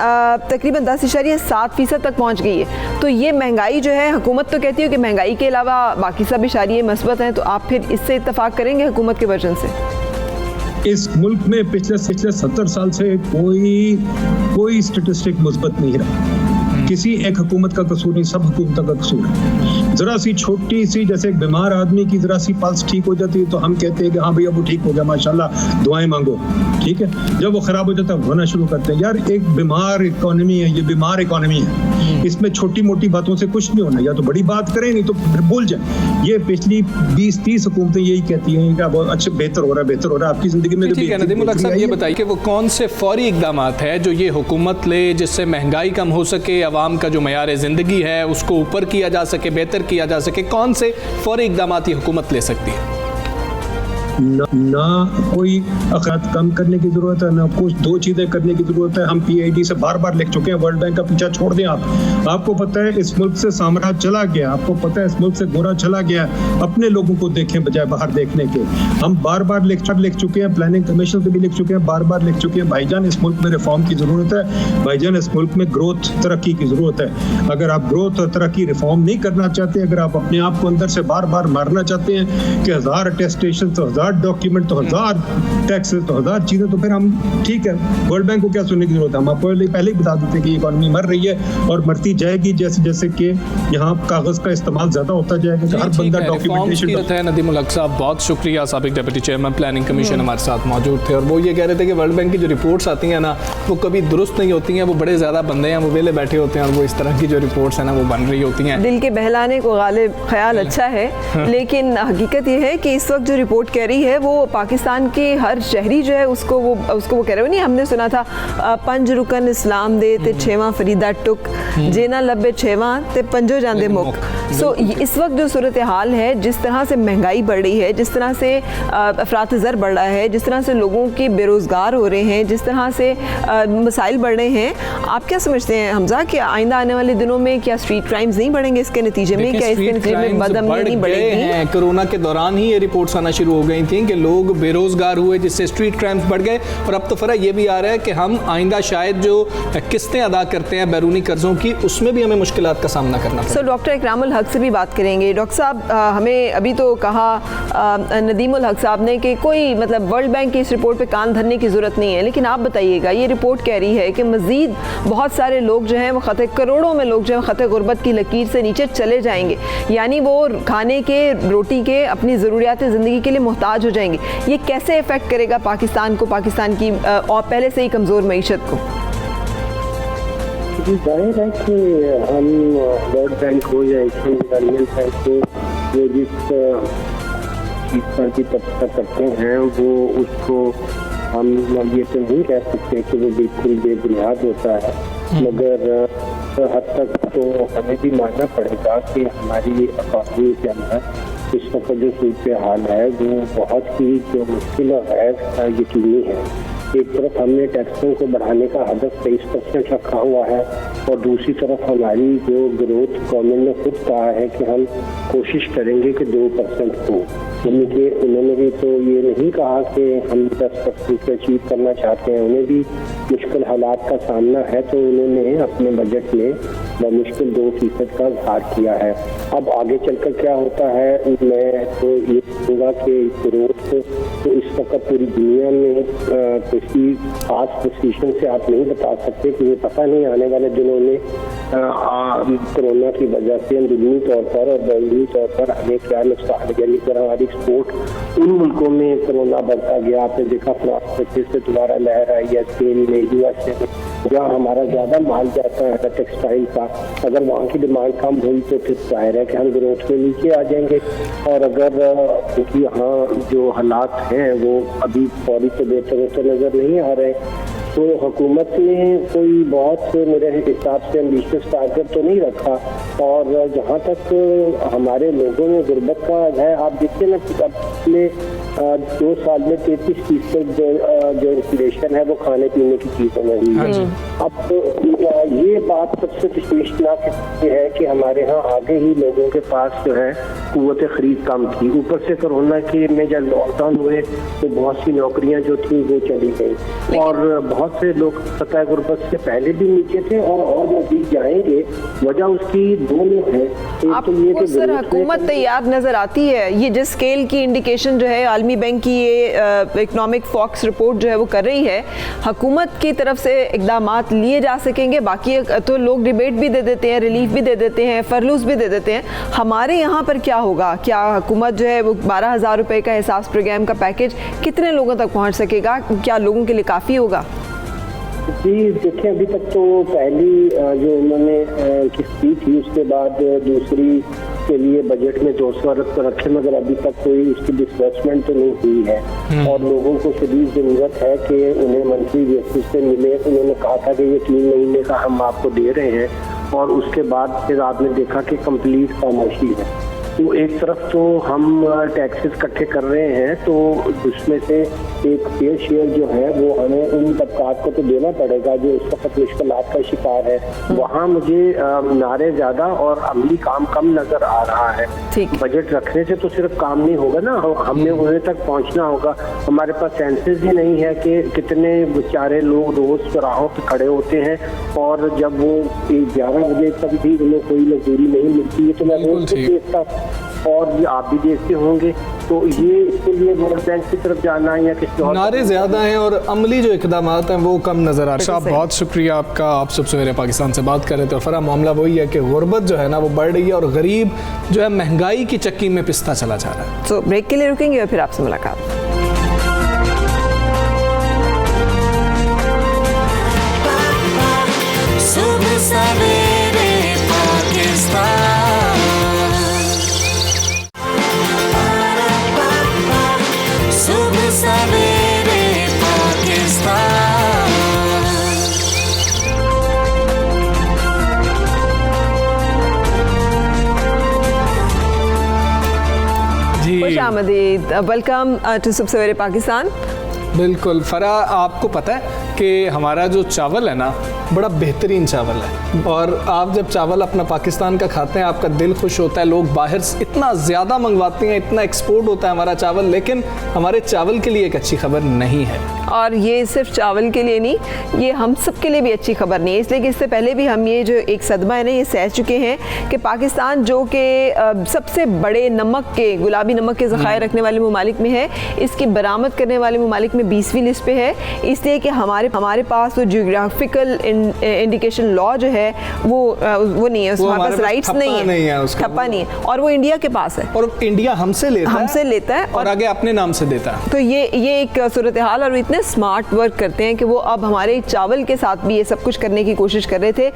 तकरीबन 10.7% तक पहुँच गई है। तो ये महंगाई जो है, हुकूमत तो कहती है कि महंगाई के अलावा बाकी सब इशारे मस्बत हैं, तो आप फिर इससे इत्तफाक करेंगे हुकूमत के वर्जन से? इस मुल्क में पिछले 70 साल से कोई स्टेटिस्टिक मुस्बत नहीं रहा। किसी एक हुकूमत का कसूर नहीं, सब हुकूमतों का कसूर है। ज़रा सी छोटी सी, जैसे एक बीमार आदमी की ज़रा सी पल्स ठीक हो जाती है तो हम कहते हैं कि हाँ भैया वो ठीक हो गया, माशाल्लाह, दुआएं मांगो, ठीक है। जब वो ख़राब हो जाता है रोना शुरू करते हैं। यार एक बीमार इकॉनमी है, ये बीमार इकॉनमी है। इसमें छोटी मोटी बातों से कुछ नहीं होना, या तो बड़ी बात करें नहीं तो फिर भूल जाए। ये पिछली 20-30 हुकूमतें यही कहती हैं कि बहुत अच्छा बेहतर हो रहा है आपकी जिंदगी में। ठीक है नदीमुल हक साहब, ये बताइए कि वो कौन से फौरी इकदाम है जो ये हुकूमत ले जिससे महंगाई कम हो सके, आवाम का जो मयार ज़िंदगी है उसको ऊपर किया जा सके, बेहतर किया जा सके, कौन से फौरी इकदाम ये हुकूमत ले सकती है? ना कोई अखराज कम करने की जरूरत है, ना कुछ दो चीजें करने की जरूरत है। हम PID से बार बार लिख चुके हैं, वर्ल्ड बैंक का पीछा छोड़ दें आप। आपको पता है इस मुल्क से साम्राज्य चला गया, आपको पता है इस मुल्क से गोरा चला गया। अपने लोगों को देखें बजाय बाहर देखने के। हम बार बार लिख चुके हैं, प्लानिंग कमीशन से भी लिख चुके हैं, बार बार लिख चुके हैं भाईजान इस मुल्क में रिफॉर्म की जरूरत है, भाईजान इस मुल्क में ग्रोथ तरक्की की जरूरत है। अगर आप ग्रोथ और तरक्की रिफॉर्म नहीं करना चाहते, अगर आप अपने आप को अंदर से बार बार मारना चाहते हैं कि 1000 अटेस्टेशन तो 1000 डॉक्यूमेंट तो 1000 टैक्स तो 1000 चीजें, तो फिर हम ठीक है वर्ल्ड बैंक को क्या सुनने की जरूरत है। हम आपको पहले ही बता देते हैं कि इकोनॉमी मर रही है और मरती जाएगी जैसे जैसे कि यहाँ कागज का इस्तेमाल ज्यादा होता जाएगा। हर बंदा डॉक्यूमेंटेशन। नदीमुल हक साहब बहुत शुक्रिया, साबिक डिप्टी चेयरमैन प्लानिंग कमीशन हमारे साथ मौजूद थे और वो ये कह रहे थे कि वर्ल्ड बैंक की जो रिपोर्ट्स आती हैं ना वो कभी दुरुस्त नहीं होती हैं, वो बड़े ज़्यादा बंदे हैं, वो वेले बैठे होते हैं और वो इस तरह की जो रिपोर्ट्स हैं ना वो बन रही होती हैं। दिल के बहलाने को गालिब ख्याल अच्छा है, लेकिन हकीकत ये है कि इस वक्त जो रिपोर्ट कह रही है वो पाकिस्तान के हर शहरी जो है उसको वो कह रहे हो। नहीं, हमने सुना था 5 रुकन इस्लाम दे ते 6वां फरीदा टुक जेना लब्बे 6वां ते 5 जांदे मुक। सो इस वक्त जो सूरत हाल है, जिस तरह से महंगाई बढ़ रही है, जिस तरह से अफरात ज़र बढ़ रहा है, जिस तरह से लोगों के बेरोज़गार हो रहे हैं, जिस तरह से मसाइल बढ़ रहे हैं, आप क्या समझते हैं हमजा कि आइंदा आने वाले दिनों में क्या स्ट्रीट क्राइम्स नहीं बढ़ेंगे इसके नतीजे में? क्या इसके नतीजे में बदअमनी नहीं बढ़ेगी? कोरोना के दौरान ही ये रिपोर्ट्स आना शुरू हो गई थी कि लोग बेरोजगार हुए जिससे स्ट्रीट क्राइम्स बढ़ गए और अब तो फर्क ये भी आ रहा है कि हम आइंदा शायद जो किस्तें अदा करते हैं बैरूनी कर्जों की उसमें भी हमें मुश्किलात का सामना करना पड़ेगा। डॉक्टर इकरामुल हक से भी बात करेंगे। डॉक्टर साहब, हमें अभी तो कहा नदीमुल हक साहब ने कि कोई मतलब वर्ल्ड बैंक की इस रिपोर्ट पे कान धरने की ज़रूरत नहीं है, लेकिन आप बताइएगा ये रिपोर्ट कह रही है कि मज़ीद बहुत सारे लोग जो हैं वो करोड़ों में लोग जो हैं ख़तरे गुर्बत की लकीर से नीचे चले जाएंगे, यानी वो खाने के, रोटी के, अपनी ज़रूरियात ज़िंदगी के लिए मोहताज हो जाएंगे। ये कैसे इफ़ेक्ट करेगा पाकिस्तान को, पाकिस्तान की और पहले से ही कमज़ोर मईशत को? जाहिर है कि हम वर्ल्ड बैंक हो या एशियन डेवलपमेंट बैंक हो, वो जिस चीज़ पर भी तबका करते हैं वो उसको हम ये तो नहीं कह सकते कि वो बिल्कुल बेबुनियाद होता है, मगर हद तक तो हमें भी मानना पड़ेगा कि हमारी इकॉनमी के अंदर इस वक्त जो सूरत हाल है वो बहुत ही जो मुश्किल है यकीनी है। एक तरफ हमने टैक्सों को बढ़ाने का हदफ 23% रखा हुआ है और दूसरी तरफ हमारी जो ग्रोथ गवर्नमेंट ने खुद कहा है कि हम कोशिश करेंगे कि 2% हो, यानी कि उन्होंने भी तो ये नहीं कहा कि हम 10% को अचीव करना चाहते हैं, उन्हें भी मुश्किल हालात का सामना है तो उन्होंने अपने बजट में मुश्किल 2% का इज़हार किया है। अब आगे चलकर क्या होता है, मैं तो ये कहूँगा कि ग्रोथ तो इस वक्त पूरी दुनिया में किसी खास पोजीशन से आप नहीं बता सकते कि ये पता नहीं आने वाले दिनों में कोरोना की वजह से अंदरूनी तौर पर और बैरूनी तौर पर हमें क्या नुकसान, यानी कि हमारी एक्सपोर्ट उन मुल्कों में कोरोना बढ़ता गया। आपने देखा फ्रांस में से दोबारा लहर आई है, स्पेन में, USA में, जहाँ हमारा ज़्यादा माल जाता है टेक्सटाइल का, अगर वहाँ की डिमांड कम हुई तो फिर जाहिर है कि हम ग्रोथ में नीचे आ जाएंगे। और अगर क्योंकि यहाँ जो हालात हैं वो अभी फौरी से बेहतर होते नज़र नहीं आ रहे, तो हुकूमत ने कोई बहुत मेरे हिसाब से एम्बिशियस टारगेट तो नहीं रखा। और जहाँ तक हमारे लोगों में गुर्बत का है, आप देखिए ना पिछले 2 साल में 33% जो इन्फ्लेशन है वो खाने पीने की चीज़ों में हुई है। अब तो ये बात सबसे तशवीशनाक है कि हमारे यहाँ आगे ही लोगों के पास जो है कुव्वत खरीद कम थी, ऊपर से कोरोना के में जब लॉकडाउन हुए तो बहुत सी नौकरियाँ जो थी वो चली गई और बहुत से लोग सतह गुर्बत से पहले भी नीचे थे और मजीद जाएंगे। वजह उसकी 2 है। आपको तो सर हुकूमत तैयार नजर आती है, ये जिस स्केल की इंडिकेशन जो है आलमी बैंक की ये इकोनॉमिक फॉक्स रिपोर्ट जो है वो कर रही है, हुकूमत की तरफ से इकदामात लिए जा सकेंगे। बाकी तो लोग रिबेट भी दे देते हैं, रिलीफ भी दे देते हैं, फरलूस भी दे देते हैं। हमारे यहाँ पर क्या होगा? क्या हुकूमत जो है वो 12,000 रुपये का एहसास प्रोग्राम का पैकेज कितने लोगों तक पहुँच सकेगा? क्या लोगों के लिए काफ़ी होगा? जी देखिए, अभी तक तो पहली जो उन्होंने किस्त दी थी, उसके बाद दूसरी के लिए बजट में 200 अरब तो रखे, मगर अभी तक कोई उसकी डिस्बर्समेंट तो नहीं हुई है। और लोगों को शदीद ज़रूरत है कि उन्हें मंथली बेसिस पे मिले। उन्होंने कहा था कि ये 3 महीने का हम आपको दे रहे हैं, और उसके बाद फिर आपने देखा कि कंप्लीट खामोशी है। तो एक तरफ तो हम टैक्सेस इकट्ठे कर रहे हैं, तो उसमें से एक फेयर शेयर जो है वो हमें उन तबकात को तो देना पड़ेगा जो इस वक्त मुश्किलात का शिकार है। वहाँ मुझे नारे ज़्यादा और अमली काम कम नज़र आ रहा है। बजट रखने से तो सिर्फ काम नहीं होगा ना, हमने उन्हें तक पहुँचना होगा। हमारे पास सेंसेस ही नहीं है कि कितने बेचारे लोग रोज़ चौराहों पर खड़े होते हैं, और जब वो 11 बजे तक भी उन्हें कोई मजदूरी नहीं मिलती है। तो मैं रोज़ देखता, और ये आप भी देखते होंगे। तो ये इसके लिए वर्ल्ड बैंक की तरफ जाना है या किसी और नारे ज़्यादा हैं और अमली जो इकदाम हैं वो कम नज़र आ रहे हैं। बहुत शुक्रिया आपका, आप सब सवेरे पाकिस्तान से बात कर रहे थे। और फरा मामला वही है कि गुर्बत जो है ना वो बढ़ रही है, और गरीब जो है महंगाई की चक्की में पिसता चला जा रहा है। तो ब्रेक के लिए रुकेंगे और फिर आपसे मुलाकात। सुबह सवेरे पाकिस्तान, सुबह सवेरे पाकिस्तान। जी खुश आमदीद, वेलकम टू सुबह सवेरे पाकिस्तान। बिल्कुल फरा, आपको पता है कि हमारा जो चावल है ना बड़ा बेहतरीन चावल है, और आप जब चावल अपना पाकिस्तान का खाते हैं आपका दिल खुश होता है। लोग बाहर से इतना ज़्यादा मंगवाते हैं, इतना एक्सपोर्ट होता है हमारा चावल, लेकिन हमारे चावल के लिए एक अच्छी खबर नहीं है। और ये सिर्फ चावल के लिए नहीं, ये हम सब के लिए भी अच्छी खबर नहीं है, इसलिए कि इससे पहले भी हम ये जो एक सदमा है ना ये सह चुके हैं कि पाकिस्तान जो कि सबसे बड़े नमक के, गुलाबी नमक के ज़खायर रखने वाले ममालिक में है, इसकी बरामद करने वाले ममालिक में 20वीं लिस्ट पे है। इसलिए कि हमारे पास वो जियोग्राफिकल इंडिकेशन लॉ जो है वो नहीं है, हमारे पास राइट्स नहीं है, ठप्पा नहीं है, और वो इंडिया के पास है, और इंडिया हमसे लेता है और आगे अपने नाम से देता है। तो ये एक सूरत हाल, और इतने स्मार्ट वर्क करते हैं कि वो अब हमारे चावल के साथ भी ये सब कुछ करने की कोशिश कर रहे थे,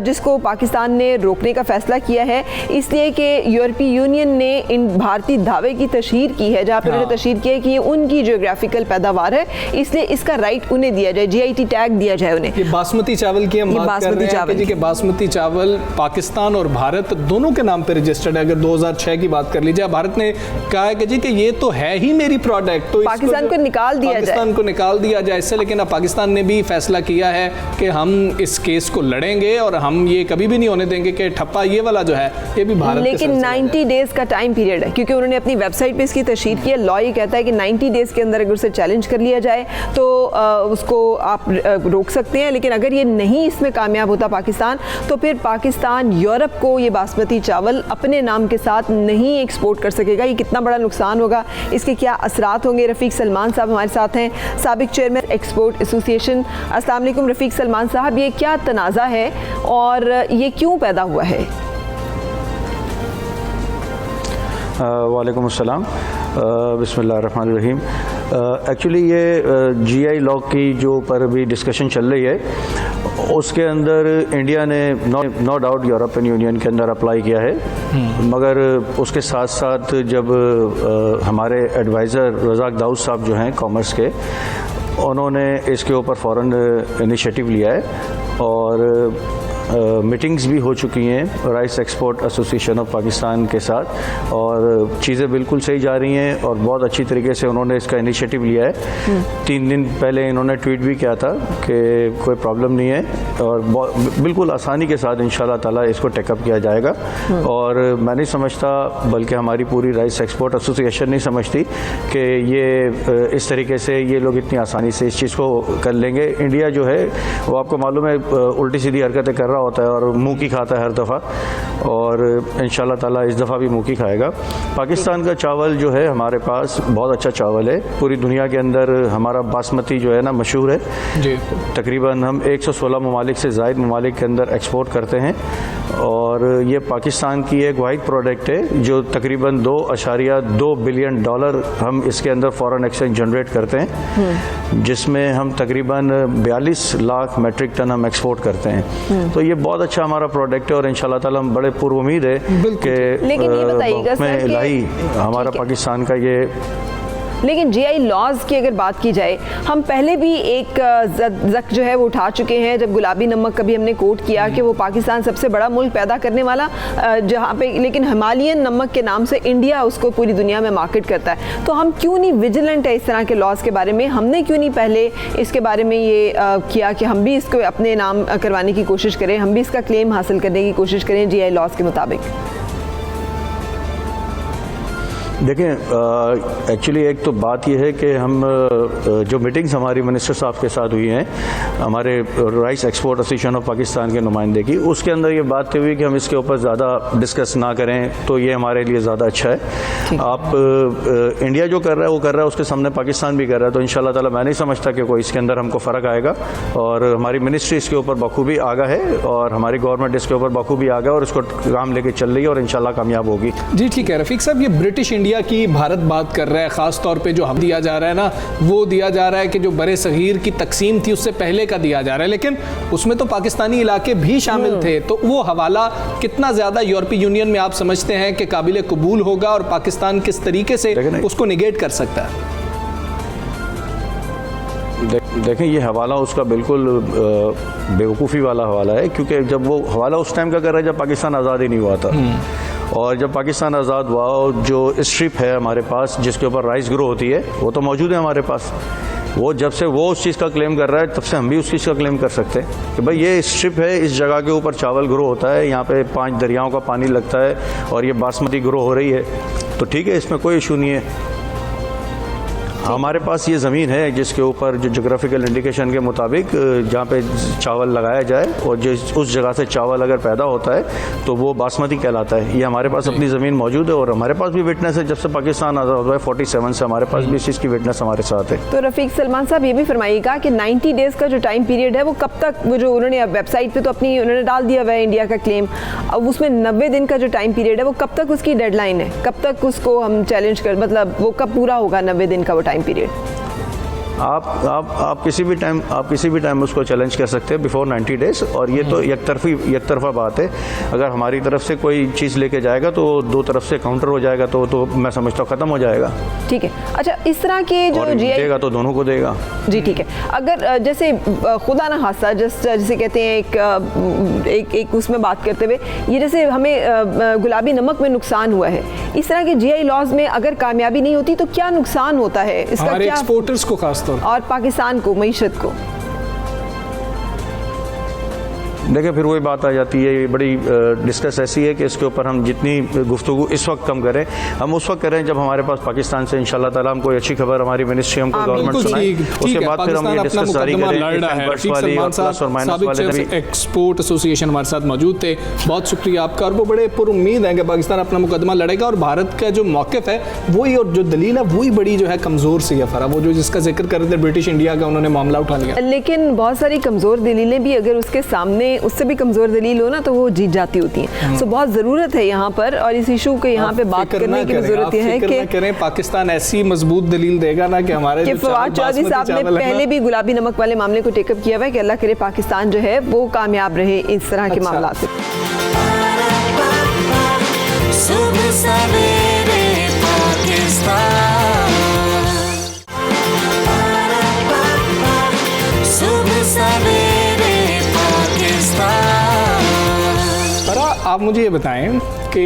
जिसको पाकिस्तान ने रोकने का फैसला किया है। इसलिए कि यूरोपीय यूनियन ने इन भारतीय दावे की तशहीर की है, जहाँ पर उन्होंने तशहीर किया है कि ये उनकी जियोग्राफिकल पैदावार है, इसलिए इसका राइट उन्हें दिया जाए, GIT टैग दिया जाए उन्हें। ये बासमती चावल की हम बात कर रहे हैं कि बासमती चावल पाकिस्तान और भारत दोनों के नाम पे रजिस्टर्ड है। अगर 2006 की बात कर लीजिए, भारत ने कहा है कि ये तो है ही मेरी प्रोडक्ट, तो पाकिस्तान को निकाल दिया जाए इससे। लेकिन अब पाकिस्तान ने भी फैसला किया है कि हम इस केस को लड़ेंगे, और हम ये कभी भी नहीं होने देंगे कि ठप्पा ये वाला जो है ये भी भारत, लेकिन 90 डेज का टाइम पीरियड है, क्योंकि उन्होंने अपनी वेबसाइट पे इसकी तशहीर की है। लॉ ये कहता है कि 90 डेज के अंदर अगर उसे चैलेंज कर लिया जाए तो उसको आप रोक सकते हैं। लेकिन अगर ये नहीं इसमें कामयाब होता पाकिस्तान, तो फिर पाकिस्तान यूरोप को ये बासमती चावल अपने नाम के साथ नहीं एक्सपोर्ट कर सकेगा। ये कितना बड़ा नुकसान होगा, इसके क्या असरात होंगे। रफ़ीक सलमान साहब हमारे साथ हैं, साबिक चेयरमैन एक्सपोर्ट एसोसिएशन। अस्सलाम वालेकुम रफ़ीक सलमान साहब, ये क्या तनाज़ा है और ये क्यों पैदा हुआ है? वालेकुम अस्सलाम, बिस्मिल्लाहिर्रहमानिर्रहीम। एक्चुअली ये GI लॉ की जो पर भी डिस्कशन चल रही है, उसके अंदर इंडिया ने नो डाउट यूरोपियन यूनियन के अंदर अप्लाई किया है, मगर उसके साथ साथ जब हमारे एडवाइज़र रज़ाक दाऊद साहब जो हैं कॉमर्स के, उन्होंने इसके ऊपर फ़ौरन इनिशिएटिव लिया है, और मीटिंग्स भी हो चुकी हैं rice export association of Pakistan के साथ, और चीज़ें बिल्कुल सही जा रही हैं और बहुत अच्छी तरीके से उन्होंने इसका इनिशिएटिव लिया है। 3 दिन पहले इन्होंने ट्वीट भी किया था कि कोई प्रॉब्लम नहीं है, और बिल्कुल आसानी के साथ इंशाल्लाह ताला इसको टेकअप किया जाएगा। और मैं नहीं समझता, बल्कि हमारी पूरी राइस एक्सपोर्ट एसोसिएशन नहीं समझती कि ये इस तरीके से ये लोग इतनी आसानी से इस चीज़ को कर लेंगे। इंडिया जो है वो आपको मालूम है उल्टी सीधी हरकतें कर रहा होता है और मुँह की खाता है हर दफ़ा, और इंशाल्लाह ताला इस दफ़ा भी मुँह की खाएगा। पाकिस्तान का चावल जो है हमारे पास बहुत अच्छा चावल है, पूरी दुनिया के अंदर हमारा बासमती जो है ना मशहूर है जी। तकरीबन हम 116 ममालिक से ज़ायद ममालिक के अंदर एक्सपोर्ट करते हैं, और ये पाकिस्तान की एक वाहिद प्रोडक्ट है जो तकरीबन $2.2 बिलियन हम इसके अंदर फॉरेन एक्सचेंज जनरेट करते हैं, जिसमें हम तकरीबन 42 लाख मेट्रिक टन हम एक्सपोर्ट करते हैं। तो ये बहुत अच्छा हमारा प्रोडक्ट है और इंशाल्लाह ताला हम बड़े पूर्व उम्मीद है कि लेकिन ये बताइएगा सर कि इलाही हमारा पाकिस्तान का ये। लेकिन जीआई लॉज की अगर बात की जाए, हम पहले भी एक जक जो है वो उठा चुके हैं, जब गुलाबी नमक कभी हमने कोट किया कि वो पाकिस्तान सबसे बड़ा मुल्क पैदा करने वाला जहाँ पे, लेकिन हिमालयन नमक के नाम से इंडिया उसको पूरी दुनिया में मार्केट करता है। तो हम क्यों नहीं विजिलेंट है इस तरह के लॉज के बारे में? हमने क्यों नहीं पहले इसके बारे में ये किया कि हम भी इसको अपने नाम करवाने की कोशिश करें, हम भी इसका क्लेम हासिल करने की कोशिश करें जीआई लॉज के मुताबिक? देखें, एक्चुअली एक तो बात यह है कि हम जो मीटिंग्स हमारी मिनिस्टर साहब के साथ हुई हैं, हमारे rice export association of Pakistan के नुमाइंदे की, उसके अंदर ये बात हुई कि हम इसके ऊपर ज़्यादा डिस्कस ना करें तो ये हमारे लिए ज़्यादा अच्छा है। आप इंडिया जो कर रहा है वो कर रहा है, उसके सामने पाकिस्तान भी कर रहा है, तो इंशाल्लाह ताला मैं नहीं समझता कि कोई इसके अंदर हमको फ़र्क आएगा, और हमारी मिनिस्ट्री इसके ऊपर बखूबी आगा है और हमारी गवर्नमेंट इसके ऊपर बखूबी आगा है और इसको काम लेके चल रही है और इंशाल्लाह कामयाब होगी। जी ठीक है रफ़ीक साहब, ये ब्रिटिश इंडिया की भारत बात कर रहा है, ख़ास तौर पे जो हम दिया जा रहा है ना, वो दिया जा रहा है कि जो बरे सगीर की तकसीम थी उससे पहले का दिया जा रहा है, लेकिन उसमें तो पाकिस्तानी इलाके भी शामिल थे। तो वो हवाला कितना ज़्यादा यूरोपीय यूनियन में आप समझते हैं कि काबिल कबूल होगा और पाकिस्तान किस तरीके से उसको निगेट कर सकता है? देखें, ये हवाला उसका बिल्कुल बेवकूफ़ी वाला हवाला है, क्योंकि जब वो हवाला उस टाइम का कर रहा है जब पाकिस्तान आज़ाद ही नहीं हुआ था, और जब पाकिस्तान आज़ाद हुआ और जो स्ट्रिप है हमारे पास जिसके ऊपर राइस ग्रो होती है वो तो मौजूद है हमारे पास। वो जब से वो उस चीज़ का क्लेम कर रहा है तब से हम भी उस चीज़ का क्लेम कर सकते हैं कि भाई ये स्ट्रिप है, इस जगह के ऊपर चावल ग्रो होता है, यहाँ पे 5 दरियाओं का पानी लगता है और ये बासमती ग्रो हो रही है, तो ठीक है, इसमें कोई इशू नहीं है। हमारे पास ये ज़मीन है जिसके ऊपर जो जोग्राफिकल इंडिकेशन के मुताबिक जहाँ पे चावल लगाया जाए और जो उस जगह से चावल अगर पैदा होता है तो वो बासमती कहलाता है। ये हमारे पास अपनी ज़मीन मौजूद है और हमारे पास भी विटनेस है, जब से पाकिस्तान आज़ाद हुआ है 47 से हमारे पास भी इस चीज़ की विटनेस हमारे साथ है। तो रफ़ीक सलमान साहब ये भी फरमाइएगा कि 90 डेज़ का जो टाइम पीरियड है वो कब तक, वो जो उन्होंने वेबसाइट पर तो अपनी उन्होंने डाल दिया हुआ है इंडिया का क्लेम, अब उसमें 90 दिन का जो टाइम पीरियड है वो कब तक उसकी डेडलाइन है, कब तक उसको हम चैलेंज कर, मतलब वो कब पूरा होगा 90 दिन का वो टाइम पीरियड? आप किसी भी टाइम उसको चैलेंज कर सकते हैं बिफोर 90 डेज़, और ये तो एक तरफा बात है। अगर हमारी तरफ से कोई चीज़ लेके जाएगा तो दो तरफ से काउंटर हो जाएगा, तो मैं समझता हूँ ख़त्म हो जाएगा। ठीक है, अच्छा इस तरह के जो जीआई देगा तो दोनों को देगा। जी ठीक है, अगर जैसे खुदा ना खासा जैसे कहते हैं एक उसमें बात करते हुए, ये जैसे हमें गुलाबी नमक में नुकसान हुआ है, इस तरह के जीआई लॉज में अगर कामयाबी नहीं होती तो क्या नुकसान होता है इसका, हमारे क्या एक्सपोर्टर्स को खास और पाकिस्तान को, मईशत को? देखिए, फिर वही बात आ जाती है, ये बड़ी डिस्कस ऐसी है कि इसके ऊपर हम जितनी गुफ्तगू इस वक्त कम करें, हम उस वक्त करें जब हमारे पास पाकिस्तान से इंशाल्लाह ताला हम कोई अच्छी खबर हमारी मिनिस्ट्री हमको गवर्नमेंट सुनाए, उसके बाद फिर हम ये डिस्कस जारी करें। एक्सपोर्ट एसोसिएशन हमारे साथ मौजूद थे, बहुत शुक्रिया आपका, और वो बड़े पुरुम्मीद हैं कि पाकिस्तान अपना मुकदमा लड़ेगा और भारत का जो मौक़िफ़ है वही, और जो दलील है वही बड़ी जो है कमज़ोर सी है फरा, वो जो जिसका जिक्र कर रहे थे ब्रिटिश इंडिया का, उन्होंने मामला उठा लिया। लेकिन बहुत सारी कमज़ोर दलीलें भी अगर उसके सामने उससे भी कमज़ोर दलील हो ना तो वो जीत जाती होती हैं। सो बहुत ज़रूरत है यहाँ पर, और इस इशू को यहाँ पे बात करने की ज़रूरत है कि करें पाकिस्तान ऐसी मजबूत दलील देगा ना कि हमारे फवाद चौधरी साहब ने पहले भी गुलाबी नमक वाले मामले को टेकअप किया हुआ है कि अल्लाह करे पाकिस्तान जो है वो कामयाब रहे इस तरह के मामला से। सुबह सवेरे पाकिस्तान, सुबह सवेरे पाकिस्तान। आप मुझे ये बताएं कि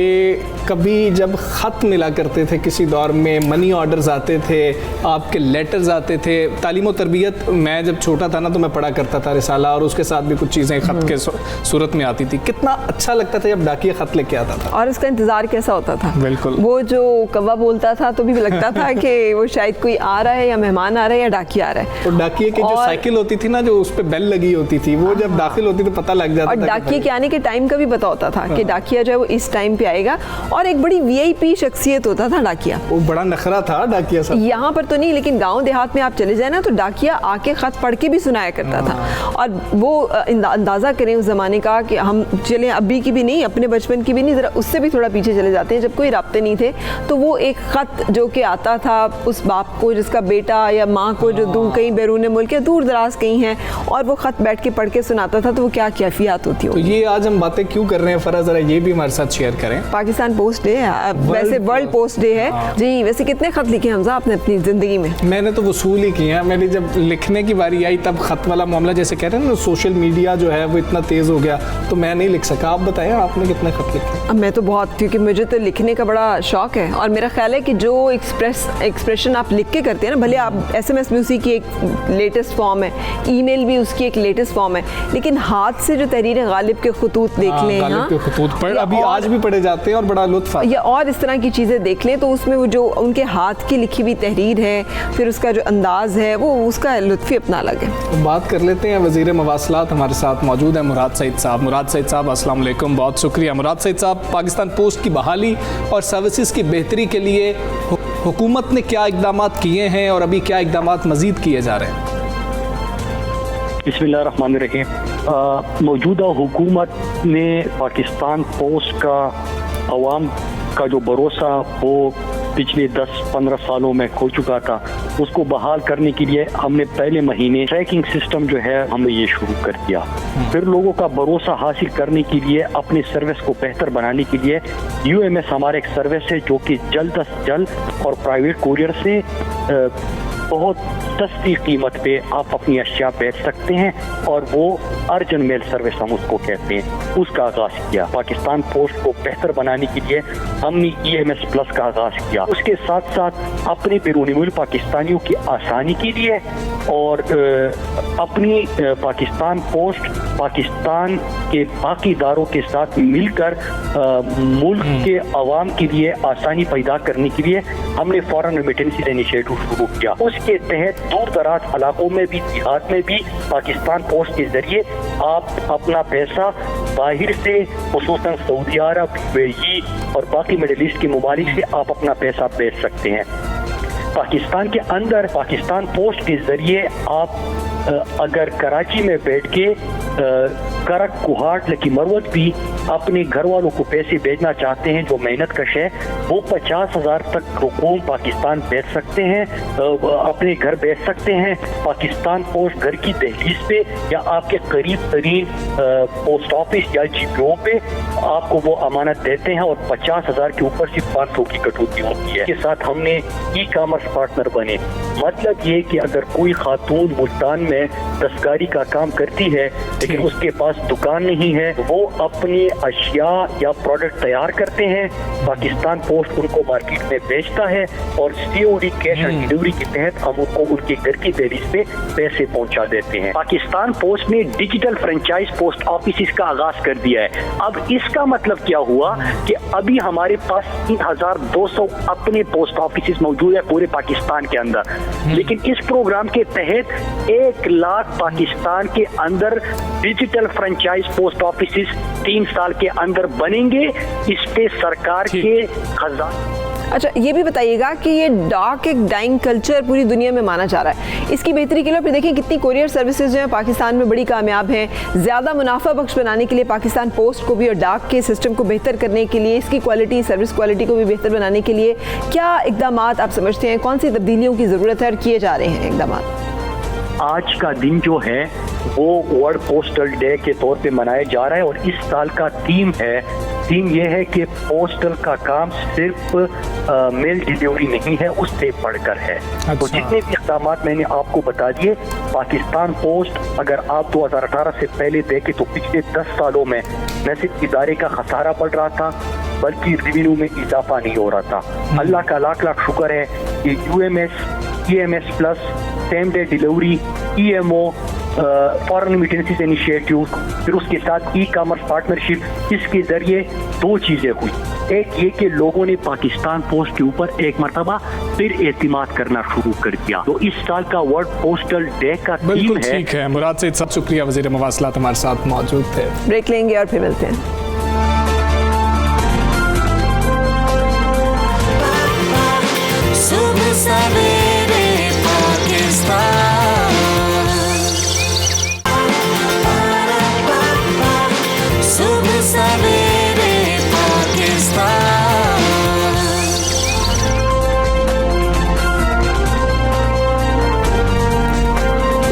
कभी जब ख़त मिला करते थे किसी दौर में, मनी ऑर्डर्स आते थे, आपके लेटर्स आते थे, तालीम और तरबियत, मैं जब छोटा था ना तो मैं पढ़ा करता था रिसाला, और उसके साथ भी कुछ चीज़ें ख़त के सूरत में आती थी। कितना अच्छा लगता था जब डाकिया ख़त लेके आता था, और उसका इंतज़ार कैसा होता था। बिल्कुल, वो जो कौवा बोलता था तो भी लगता था कि वो शायद कोई आ रहा है, या मेहमान आ रहा है, या डाकिया आ रहा है। और डाकिए की जो साइकिल होती थी ना, जो उस पर बेल लगी होती थी, वो जब दाखिल होती तो पता लग जाता था। और डाकिए के आने के टाइम का भी पता होता था कि डाकिया जो है वो इस टाइम पे आएगा, और एक बड़ी वीआईपी शख्सियत होता था डाकिया। वो बड़ा नखरा था डाकिया साहब। यहाँ पर तो नहीं, लेकिन गांव देहात में आप चले जाए ना तो डाकिया आके खत पढ़ के भी सुनाया करता था। और वो अंदाज़ा करें उस ज़माने का कि हम चले अभी की भी नहीं, अपने बचपन की भी नहीं, ज़रा उससे भी थोड़ा पीछे चले जाते हैं, जब कोई राब्ते नहीं थे तो वो एक ख़त जो कि आता था उस बाप को जिसका बेटा या माँ को जो दूर कहीं बैरून मुल्क या दूर दराज कहीं है, और वो ख़त बैठ के पढ़ के सुनाता था, तो वो क्या कैफियत होती तो होगी। ये आज हम बातें क्यों कर रहे हैं फरा, ज़रा ये भी हमारे साथ शेयर करें। पाकिस्तान पोस्ट डे है, वैसे वर्ल्ड पोस्ट डे है जी। वैसे कितने खत लिखे हमजा आपने अपनी ज़िंदगी में? मैंने तो वसूल ही किए हैं। मेरी जब लिखने की बारी आई तब ख़त वाला मामला, जैसे कह रहे हैं ना, सोशल मीडिया जो है वो इतना तेज़ हो गया तो मैं नहीं लिख सका। आप बताएं आपने कितने खत लिखे? मैं तो बहुत, क्योंकि मुझे तो लिखने का बड़ा शौक है, और मेरा ख्याल है कि जो एक्सप्रेशन आप लिख के करते हैं ना, भले आप SMS भी उसी की एक लेटेस्ट फॉर्म है, ईमेल भी उसकी एक लेटेस्ट फॉर्म है, लेकिन हाथ से जो तहरीर गालिब के खुतूत देख लें, गालिब के खुतूत पढ़ अभी आज भी पढ़े जाते हैं और बड़ा लुत्फ़ आता है, या और इस तरह की चीज़ें देख लें, तो उसमें वो जो उनके हाथ की लिखी हुई तहरीर है, फिर उसका जो अंदाज़ है, वो उसका लुत्फ़ ही अपना अलग है। तो बात कर लेते हैं, वज़ीर मवासलात हमारे साथ मौजूद है मुराद सईद साहब। मुराद सईद साहब अस्सलाम वालेकुम, बहुत शुक्रिया। मुराद सईद साहब, पाकिस्तान पोस्ट की बहाली और सर्विसेज की बेहतरी के लिए हुकूमत ने क्या इक़दाम किए हैं और अभी क्या इक़दाम मज़ीद किए जा रहे हैं? बिस्मिल्लाहिर्रहमानिर्रहीम। मौजूदा हुकूमत ने पाकिस्तान पोस्ट का अवाम का जो भरोसा वो पिछले 10-15 सालों में खो चुका था, उसको बहाल करने के लिए हमने पहले महीने ट्रैकिंग सिस्टम जो है हमने ये शुरू कर दिया। फिर लोगों का भरोसा हासिल करने के लिए, अपने सर्विस को बेहतर बनाने के लिए UMS हमारा एक सर्विस है जो कि जल्द अज जल्द और प्राइवेट कुरियर से बहुत सस्ती कीमत पे आप अपनी अशिया बेच सकते हैं, और वो अर्जेंट मेल सर्विस हम उसको कहते हैं, उसका आगाज़ किया। पाकिस्तान पोस्ट को बेहतर बनाने के लिए हमने EMS प्लस का आगाज़ किया। उसके साथ साथ अपने बैरूनी मुल्क पाकिस्तानियों की आसानी के लिए और अपनी पाकिस्तान पोस्ट पाकिस्तान के बाकी इदारों के साथ मिलकर मुल्क के अवाम के लिए आसानी पैदा करने के लिए हमने फॉरेन रेमिटेंस इनिशिएटिव शुरू किया। उसके तहत दूर दराज इलाकों में भी, देहात में भी पाकिस्तान पोस्ट के जरिए आप अपना पैसा बाहर से, खुसूसन सऊदी अरब, UAE और बाकी मिडिल ईस्ट के ममालिक से आप अपना पैसा भेज सकते हैं। पाकिस्तान के अंदर पाकिस्तान पोस्ट के जरिए आप अगर कराची में बैठ के करक, कुहाट, लकी मरवत भी अपने घर वालों को पैसे भेजना चाहते हैं जो मेहनत कश है, वो 50,000 तक हुकूम पाकिस्तान भेज सकते हैं, अपने घर भेज सकते हैं। पाकिस्तान पोस्ट घर की दहलीज पे या आपके करीब तरीन पोस्ट ऑफिस या GPO पे आपको वो अमानत देते हैं, और 50,000 के ऊपर से 500 की कटौती होती है। के साथ हमने ई-कॉमर्स पार्टनर बने। मतलब ये कि अगर कोई खातून मुल्तान में दस्तकारी का काम करती है लेकिन उसके पास दुकान नहीं है, वो अपनी अशिया या प्रोडक्ट तैयार करते हैं, पाकिस्तान पोस्ट उनको मार्केट में बेचता है, और COD कैश ऑन डिलीवरी के तहत हम उनको उनके घर की दहलीज पे पैसे पहुंचा देते हैं। पाकिस्तान पोस्ट ने डिजिटल फ्रेंचाइज पोस्ट ऑफिस का आगाज कर दिया है। अब इसका मतलब क्या हुआ कि अभी हमारे पास 3200 अपने पोस्ट ऑफिस मौजूद है पूरे पाकिस्तान के अंदर, लेकिन इस प्रोग्राम के तहत 1 लाख पाकिस्तान के अंदर डिजिटल फ्रेंचाइज पोस्ट ऑफिस 3 साल के अंदर बनेंगे। इस पे सरकार के खजाने। अच्छा, ये भी बताइएगा कि ये डाक एक डाइंग कल्चर पूरी दुनिया में माना जा रहा है, इसकी बेहतरी के लिए फिर देखें कितनी कोरियर सर्विसेज जो है पाकिस्तान में बड़ी कामयाब हैं। ज़्यादा मुनाफा बख्श बनाने के लिए पाकिस्तान पोस्ट को भी और डाक के सिस्टम को बेहतर करने के लिए, इसकी क्वालिटी, सर्विस क्वालिटी को भी बेहतर बनाने के लिए क्या इक़दाम आप समझते हैं, कौन सी तब्दीलियों की ज़रूरत है और किए जा रहे हैं इक़दाम? आज का दिन जो है वो वर्ल्ड पोस्टल डे के तौर पे मनाया जा रहा है, और इस साल का थीम ये है कि पोस्टल का काम सिर्फ मेल डिलीवरी नहीं है, उससे बढ़कर है। तो जितने भी इक़दाम मैंने आपको बता दिए, पाकिस्तान पोस्ट अगर आप 2018 से पहले देखें तो पिछले 10 सालों में न सिर्फ इदारे का खसारा पड़ रहा था, बल्कि रेवेन्यू में इजाफा नहीं हो रहा था। अल्लाह का लाख लाख शुक्र है कि UMS, EMS plus, same day delivery, EMO, foreign remittances initiative, फिर उसके साथ ई-कॉमर्स पार्टनरशिप, इसके जरिए दो चीज़ें हुई। एक ये कि लोगों ने पाकिस्तान पोस्ट के ऊपर एक मरतबा फिर एतमाद करना शुरू कर दिया। तो इस साल का वर्ल्ड पोस्टल डे का थीम बिल्कुल है। ठीक है मुराद सईद साहब, शुक्रिया, वज़ीर मवासलात हमारे साथ मौजूद थे। ब्रेक लेंगे और फिर मिलते हैं। सुबह सवेरे पाकिस्तान, सुबह सवेरे पाकिस्तान।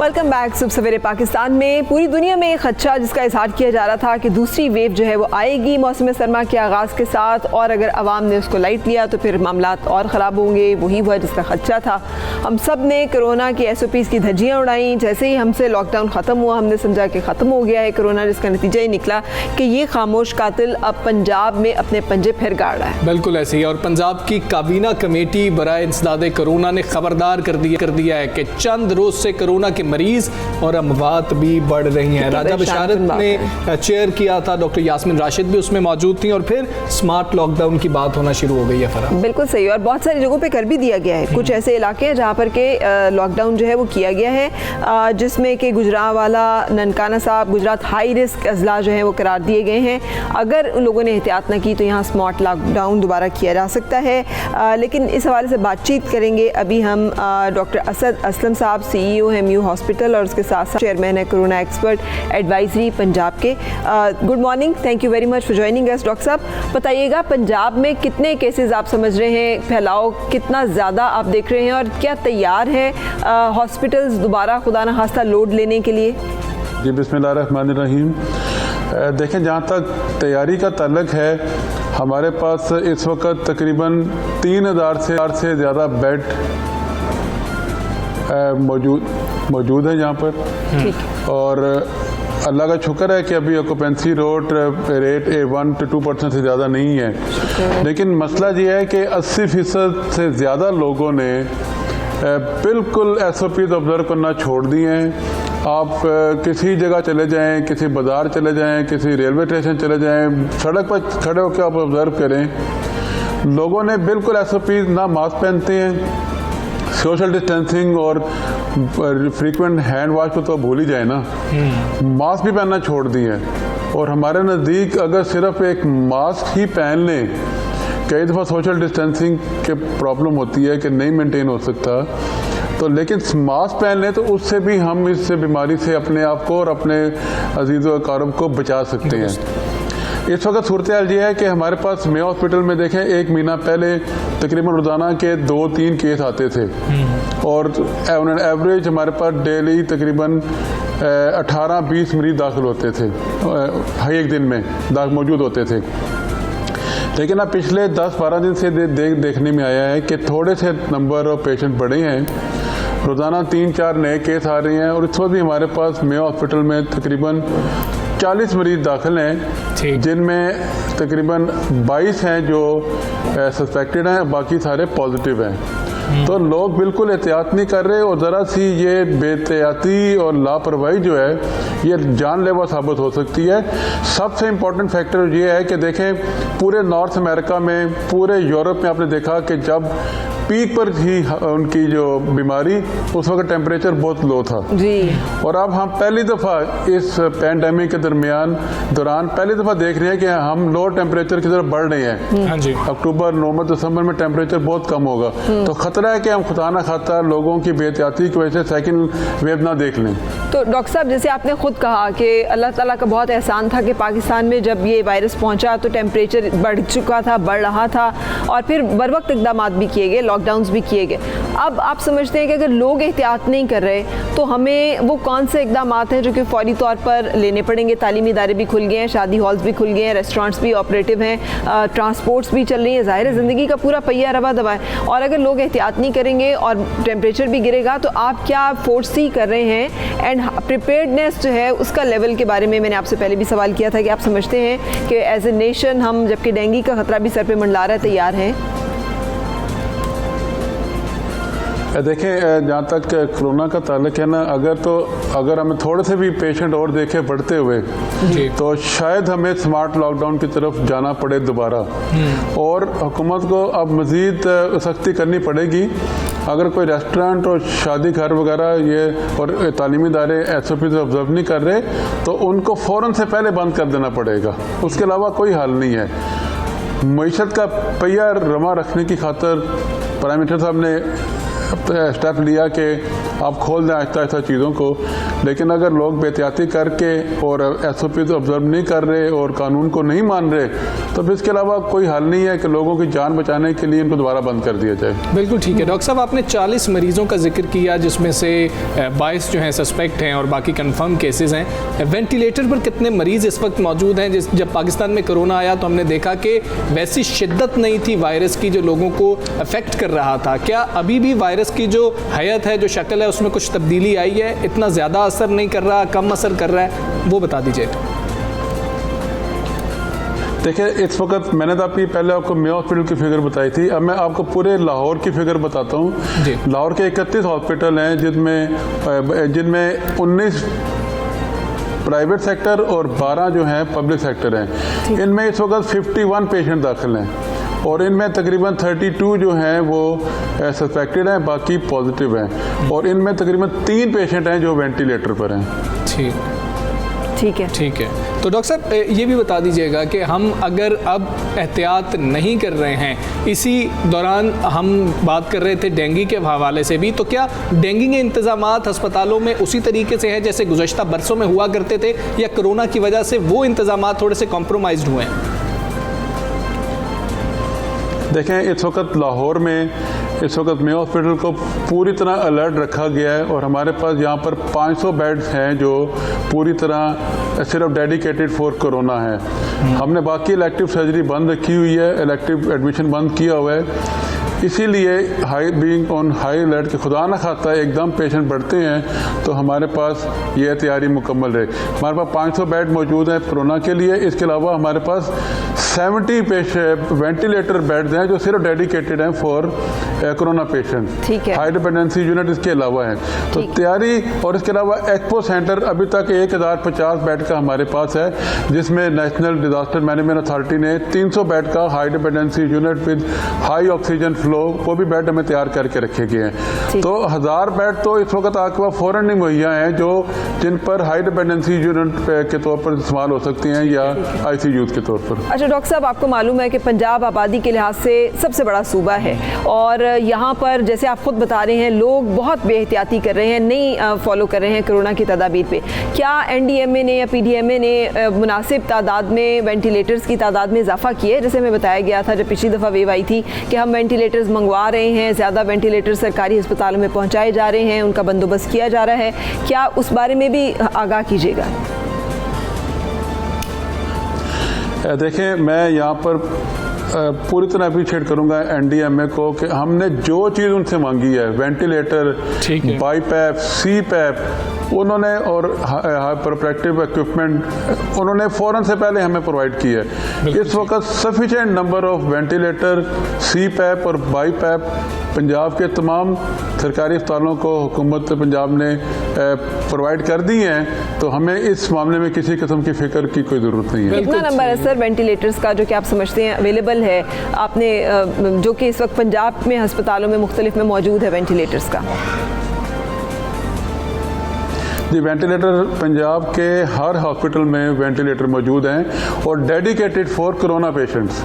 Welcome back. सुबह सवेरे पाकिस्तान में पूरी दुनिया में एक खदशा जिसका इजहार किया जा रहा था कि दूसरी वेव जो है वो आएगी मौसम सरमा के आगाज़ के साथ, और अगर आवाम ने उसको लाइट लिया तो फिर मामलात और ख़राब होंगे। वही हुआ जिसका खदशा था। हम सब ने कोरोना की SOPs की धज्जियाँ उड़ाई। जैसे ही हमसे लॉकडाउन ख़त्म हुआ हमने समझा कि ख़त्म हो गया है कोरोना, जिसका नतीजा ही निकला कि ये खामोश कातिल अब पंजाब में अपने पंजे फिर गाड़ रहा है। बिल्कुल ऐसे ही। और पंजाब की काबीना कमेटी बराए इंसदाद कोरोना ने खबरदार कर दिया है कि चंद रोज से कोरोना के मरीज और अमवात भी बढ़ रही हैं। राजा बशारत ने चेयर किया था, डॉक्टर यास्मीन राशिद भी उसमें मौजूद थी, और फिर स्मार्ट लॉकडाउन की बात होना शुरू हो गई है। फराह बिल्कुल सही, और बहुत सारी जगहों पे कर भी दिया गया है। कुछ ऐसे इलाके हैं जहाँ पर के लॉकडाउन जो है वो किया गया है, जिसमें कि गुजरांवाला, ननकाना साहब, गुजरात हाई रिस्क अजला जो है वो करार दिए गए हैं। अगर उन लोगों ने एहतियात न की तो यहाँ स्मार्ट लॉकडाउन दोबारा किया जा सकता है। लेकिन इस हवाले से बातचीत करेंगे अभी हम डॉक्टर असद असलम साहब, CEO है MU हॉस्पिटल, और उसके साथ साथ चेयरमैन है कोरोना एक्सपर्ट एडवाइजरी पंजाब के। Good morning, thank you very much for joining us. Doctor साहब बताइएगा, पंजाब में कितने केसेस आप समझ रहे हैं, फैलाव कितना ज़्यादा आप देख रहे हैं, और क्या तैयार है हॉस्पिटल्स दोबारा खुदा न खास्ता लोड लेने के लिए? जी बिस्मिल्लाहिर्रहमानिर्रहीम। देखें, जहाँ तक तैयारी का ताल्लुक है, हमारे पास इस वक्त तकरीबन 3000 से ज़्यादा बेड मौजूद है यहाँ पर। और अल्लाह का शुक्र है कि अभी ऑक्यूपेंसी रेट 1 to 2% से ज़्यादा नहीं है। लेकिन मसला ये है कि 80% से ज़्यादा लोगों ने बिल्कुल SOPs ऑब्ज़र्व करना छोड़ दिए हैं। आप किसी जगह चले जाएं, किसी बाज़ार चले जाएं, किसी रेलवे स्टेशन चले जाएं, सड़क पर खड़े होकर आप ऑब्ज़र्व करें, लोगों ने बिल्कुल SOPs ना मास्क पहनते हैं, सोशल डिस्टेंसिंग और फ्रीक्वेंट हैंड वॉश को तो भूल ही जाए ना, मास्क भी पहनना छोड़ दिए। और हमारे नज़दीक अगर सिर्फ एक मास्क ही पहन लें, कई दफ़ा सोशल डिस्टेंसिंग के प्रॉब्लम होती है कि नहीं मेंटेन हो सकता, तो लेकिन मास्क पहन लें तो उससे भी हम इस बीमारी से अपने आप को और अपने अजीज़ो अकारब को बचा सकते हैं। इस वक्त सूरत हाल ये है कि हमारे पास मेयो हॉस्पिटल में देखें, एक महीना पहले तकरीबन रोज़ाना के 2-3 केस आते थे, और ऑन एवरेज हमारे पास डेली तकरीबन 18-20 मरीज दाखिल होते थे, हर एक दिन में मौजूद होते थे। लेकिन अब पिछले 10-12 दिन से देखने में आया है कि थोड़े से नंबर ऑफ पेशेंट बढ़े हैं, रोज़ाना 3-4 नए केस आ रहे हैं। और इस वक्त भी हमारे पास मेयो हॉस्पिटल में तकरीबन 40 मरीज दाखिल हैं, जिनमें तकरीबन 22 हैं जो सस्पेक्टेड हैं, बाकी सारे पॉजिटिव हैं। तो लोग बिल्कुल एहतियात नहीं कर रहे, और ज़रा सी ये बेहतियाती और लापरवाही जो है ये जानलेवा साबित हो सकती है। सबसे इम्पोर्टेंट फैक्टर ये है कि देखें, पूरे नॉर्थ अमेरिका में, पूरे यूरोप में आपने देखा कि जब पीक पर ही उनकी जो बीमारी, उस वक्त टेम्परेचर बहुत लो था जी। और अब हम पहली दफ़ा इस पैंडेमिक के दौरान पहली दफ़ा देख रहे हैं कि हम लो टेम्परेचर की तरफ बढ़ रहे हैं। हाँ जी। अक्टूबर, नवंबर, दिसंबर में टेम्परेचर बहुत कम होगा, तो खतरा है कि हम खुदा ना खाता लोगों की बेहतियाती की वजह से सेकंड वेव ना देख लें। तो डॉक्टर साहब, जैसे आपने खुद कहा कि अल्लाह ताला का बहुत एहसान था कि पाकिस्तान में जब ये वायरस पहुंचा तो टेम्परेचर बढ़ चुका था, बढ़ रहा था, और फिर बर वक्त इक़दाम भी किए गए, लॉकडाउन्स भी किए गए। अब आप समझते हैं कि अगर लोग एहतियात नहीं कर रहे तो हमें वो कौन से इकदाम हैं जो कि फौरी तौर पर लेने पड़ेंगे? तालीमी इदारे भी खुल गए हैं, शादी हॉल्स भी खुल गए हैं, रेस्टोरेंट्स भी ऑपरेटिव हैं, ट्रांसपोर्ट्स भी चल रही है, ज़ाहिर है ज़िंदगी का पूरा पहिया रवा दवा है। और अगर लोग एहतियात नहीं करेंगे और टेम्परेचर भी गिरेगा तो आप क्या फोर्सी कर रहे हैं एंड प्रिपेयर्डनेस जो है उसका लेवल के बारे में मैंने आपसे पहले भी सवाल किया था कि आप समझते हैं कि एज ए नेशन हम, जबकि डेंगू का खतरा भी सर पे मंडला रहा है, तैयार हैं? देखें, जहाँ तक कोरोना का ताल्लुक है ना, अगर हमें थोड़े से भी पेशेंट और देखे बढ़ते हुए तो शायद हमें स्मार्ट लॉकडाउन की तरफ जाना पड़े दोबारा, और हुकूमत को अब मज़ीद सख्ती करनी पड़ेगी। अगर कोई रेस्टोरेंट और शादी घर वगैरह ये और तालीमी इदारे SOP ऑब्जर्व नहीं कर रहे तो उनको फ़ौरन से पहले बंद कर देना पड़ेगा, उसके अलावा कोई हल नहीं है। मईशत का पहिया रमा रखने की खातर प्राइम मिनिस्टर साहब ने स्टेप लिया कि आप खोल दें आहिस्ता आहिस्ता चीज़ों को, लेकिन अगर लोग बेहतियाती करके और SOP ऑब्जर्व नहीं कर रहे और कानून को नहीं मान रहे तो फिर इसके अलावा कोई हल नहीं है कि लोगों की जान बचाने के लिए इनको दोबारा बंद कर दिया जाए। बिल्कुल ठीक है डॉक्टर साहब, आपने 40 मरीज़ों का जिक्र किया जिसमें से 22 जो हैं सस्पेक्ट हैं और बाकी कंफर्म केसेस हैं। वेंटिलेटर पर कितने मरीज़ इस वक्त मौजूद हैं? जब पाकिस्तान में कोरोना आया तो हमने देखा कि वैसी शिद्दत नहीं थी वायरस की जो लोगों को अफेक्ट कर रहा था। क्या अभी भी वायरस की जो हैत है, जो शक्ल है, उसमें कुछ तब्दीली आई है? इतना ज़्यादा असर नहीं कर रहा, कम असर कर रहा है, वो बता दीजिए। देखिए, इस वक्त मैंने तो पहले आपको मेयो हॉस्पिटल की फिगर बताई थी, अब मैं आपको पूरे लाहौर की फिगर बताता हूँ। लाहौर के 31 हॉस्पिटल हैं जिनमें 19 प्राइवेट सेक्टर और 12 जो हैं पब्लिक सेक्टर हैं। इनमें इस वक्त 51 पेशेंट दाखिल हैं और इनमें तकरीबन 32 जो हैं वो सस्पेक्टेड हैं, बाकी पॉजिटिव हैं, और इनमें तकरीबन 3 पेशेंट हैं जो वेंटिलेटर पर हैं। ठीक है। तो डॉक्टर साहब ये भी बता दीजिएगा कि हम अगर अब एहतियात नहीं कर रहे हैं, इसी दौरान हम बात कर रहे थे डेंगू के हवाले से भी, तो क्या डेंगू के इंतज़ामात अस्पतालों में उसी तरीके से हैं जैसे गुज़श्ता बरसों में हुआ करते थे, या कोरोना की वजह से वो इंतज़ामात थोड़े से कॉम्प्रोमाइज़्ड हुए हैं? देखें, इस वक्त लाहौर में मेयो हॉस्पिटल को पूरी तरह अलर्ट रखा गया है और हमारे पास यहाँ पर 500 बेड्स हैं जो पूरी तरह सिर्फ डेडिकेटेड फॉर कोरोना है। हमने बाकी इलेक्टिव सर्जरी बंद रखी हुई है, इलेक्टिव एडमिशन बंद किया हुआ है। इसीलिए बीइंग ऑन हाई अलर्ट के खुदा न खाता एकदम पेशेंट बढ़ते हैं तो हमारे पास ये तैयारी मुकम्मल रहे। हमारे पास 500 बेड मौजूद हैं कोरोना के लिए। इसके अलावा हमारे पास 70 वेंटिलेटर बेड्स हैं जो सिर्फ डेडिकेटेड हैं for corona patient. High dependency unit इसके अलावा है। तो तैयारी, और इसके अलावा एक्सपो सेंटर अभी तक 1050 बेड का हमारे पास है, जिसमें नेशनल डिजास्टर मैनेजमेंट अथॉरिटी ने 300 बेड का high dependency unit with high oxygen flow वो भी बेड हमें तैयार करके रखे गए हैं। तो 1000 बेड तो इस वक्त आपके पास फौरन नहीं मुहैया हैं जिन पर हाई डिपेंडेंसी यूनिट के तौर पर इस्तेमाल हो सकती हैं या ICU के तौर पर। अच्छा डॉक्टर साहब, आपको मालूम है कि पंजाब आबादी के लिहाज से सबसे बड़ा सूबा है और यहाँ पर जैसे आप खुद बता रहे हैं लोग बहुत बेहतियाती कर रहे हैं, नहीं फॉलो कर रहे हैं कोरोना की तदाबीर पे। क्या NDMA ने या PDMA ने मुनासिब तादाद में वेंटिलेटर्स की तादाद में इजाफा किया है? जैसे हमें बताया गया था जब पिछली दफ़ा वेव आई थी कि हम वेंटिलेटर्स मंगवा रहे हैं, ज़्यादा वेंटिलेटर सरकारी अस्पतालों में पहुँचाए जा रहे हैं, उनका बंदोबस्त किया जा रहा है। क्या उस बारे में भी आगाह कीजिएगा? देखें, मैं यहाँ पर पूरी तरह अप्रिशिएट करूंगा NDMA को कि हमने जो चीज़ उनसे मांगी है, वेंटिलेटर, बाईपैप, CPAP, उन्होंने और प्रोटेक्टिव इक्विपमेंट उन्होंने फ़ौरन से पहले हमें प्रोवाइड की है। इस वक्त sufficient number of ventilator, CPAP और बाईपैप पंजाब के तमाम सरकारी अस्पतालों को हुकूमत पंजाब ने प्रोवाइड कर दी हैं, तो हमें इस मामले में किसी किस्म की फिक्र की कोई ज़रूरत नहीं है। कितना नंबर है सर वेंटिलेटर्स का जो कि आप समझते हैं अवेलेबल है आपने, जो कि इस वक्त पंजाब में अस्पतालों में मुख्तलिफ में मौजूद है वेंटिलेटर्स का? जी, वेंटिलेटर पंजाब के हर हॉस्पिटल में वेंटिलेटर मौजूद हैं और डेडिकेटेड फॉर कोरोना पेशेंट्स।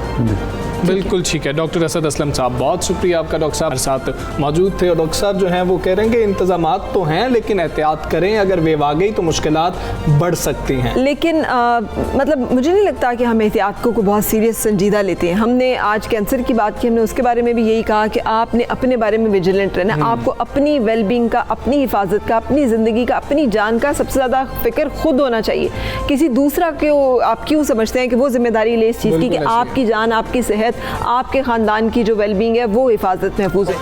बिल्कुल ठीक है। डॉक्टर असद असलम साहब, बहुत शुक्रिया आपका। डॉक्टर साहब साथ मौजूद थे और डॉक्टर साहब जो हैं वो कह रहे हैं कि इंतजामात तो हैं लेकिन एहतियात करें, अगर वेव आ गई तो मुश्किलात बढ़ सकती हैं। लेकिन मतलब मुझे नहीं लगता कि हम एहतियात को बहुत सीरियस संजीदा लेते हैं। हमने आज कैंसर की बात की, हमने उसके बारे में भी यही कहा कि आपने अपने बारे में विजिलेंट रहना, आपको अपनी वेलबींग का, अपनी हिफाजत का, अपनी ज़िंदगी का, अपनी जान का सबसे ज़्यादा फिक्र खुद होना चाहिए। किसी दूसरा को आप क्यों समझते हैं कि वो जिम्मेदारी ले इस चीज़ की कि आपकी जान, आपकी सेहत, आपके ख़ानदान की जो वेलबींग है वो हिफाजत महफूज है।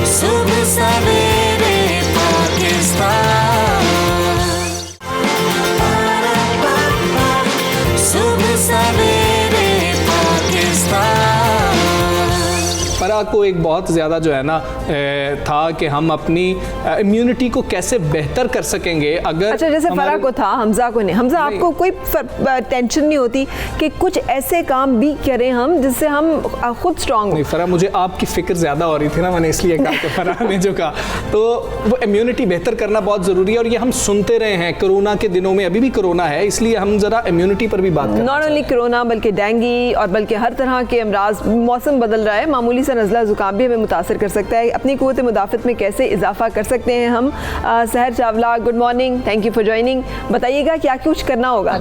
सुबह सवेरे पाकिस्तान, सुबह सवेरे पाकिस्तान। फरा को एक बहुत ज़्यादा जो है ना था कि हम अपनी इम्यूनिटी को कैसे बेहतर कर सकेंगे अगर। अच्छा, जैसे फरा को था, हमजा को नहीं। हमजा, आपको कोई टेंशन नहीं होती कि कुछ ऐसे काम भी करें हम जिससे हम खुद स्ट्रांग नहीं। फरा, मुझे आपकी फ़िक्र ज़्यादा हो रही थी ना, मैंने इसलिए कहा कि फरा ने जो कहा, तो वो इम्यूनिटी बेहतर करना बहुत ज़रूरी है। और ये हम सुनते रहे हैं कोरोना के दिनों में, अभी भी कोरोना है, इसलिए हम ज़रा इम्यूनिटी पर भी बात करें। नॉट ओनली कोरोना बल्कि डेंगू और बल्कि हर तरह के अमराज, मौसम बदल रहा है, मामूली सा नज़ला ज़ुकाम भी हमें मुतासर कर सकता है। अपनी क़ुव्वत मुदाफ़त में कैसे इजाफा कर सकते हैं हम? Sahar Chawla, good morning, thank you for joining. बताइएगा क्या कुछ करना होगा?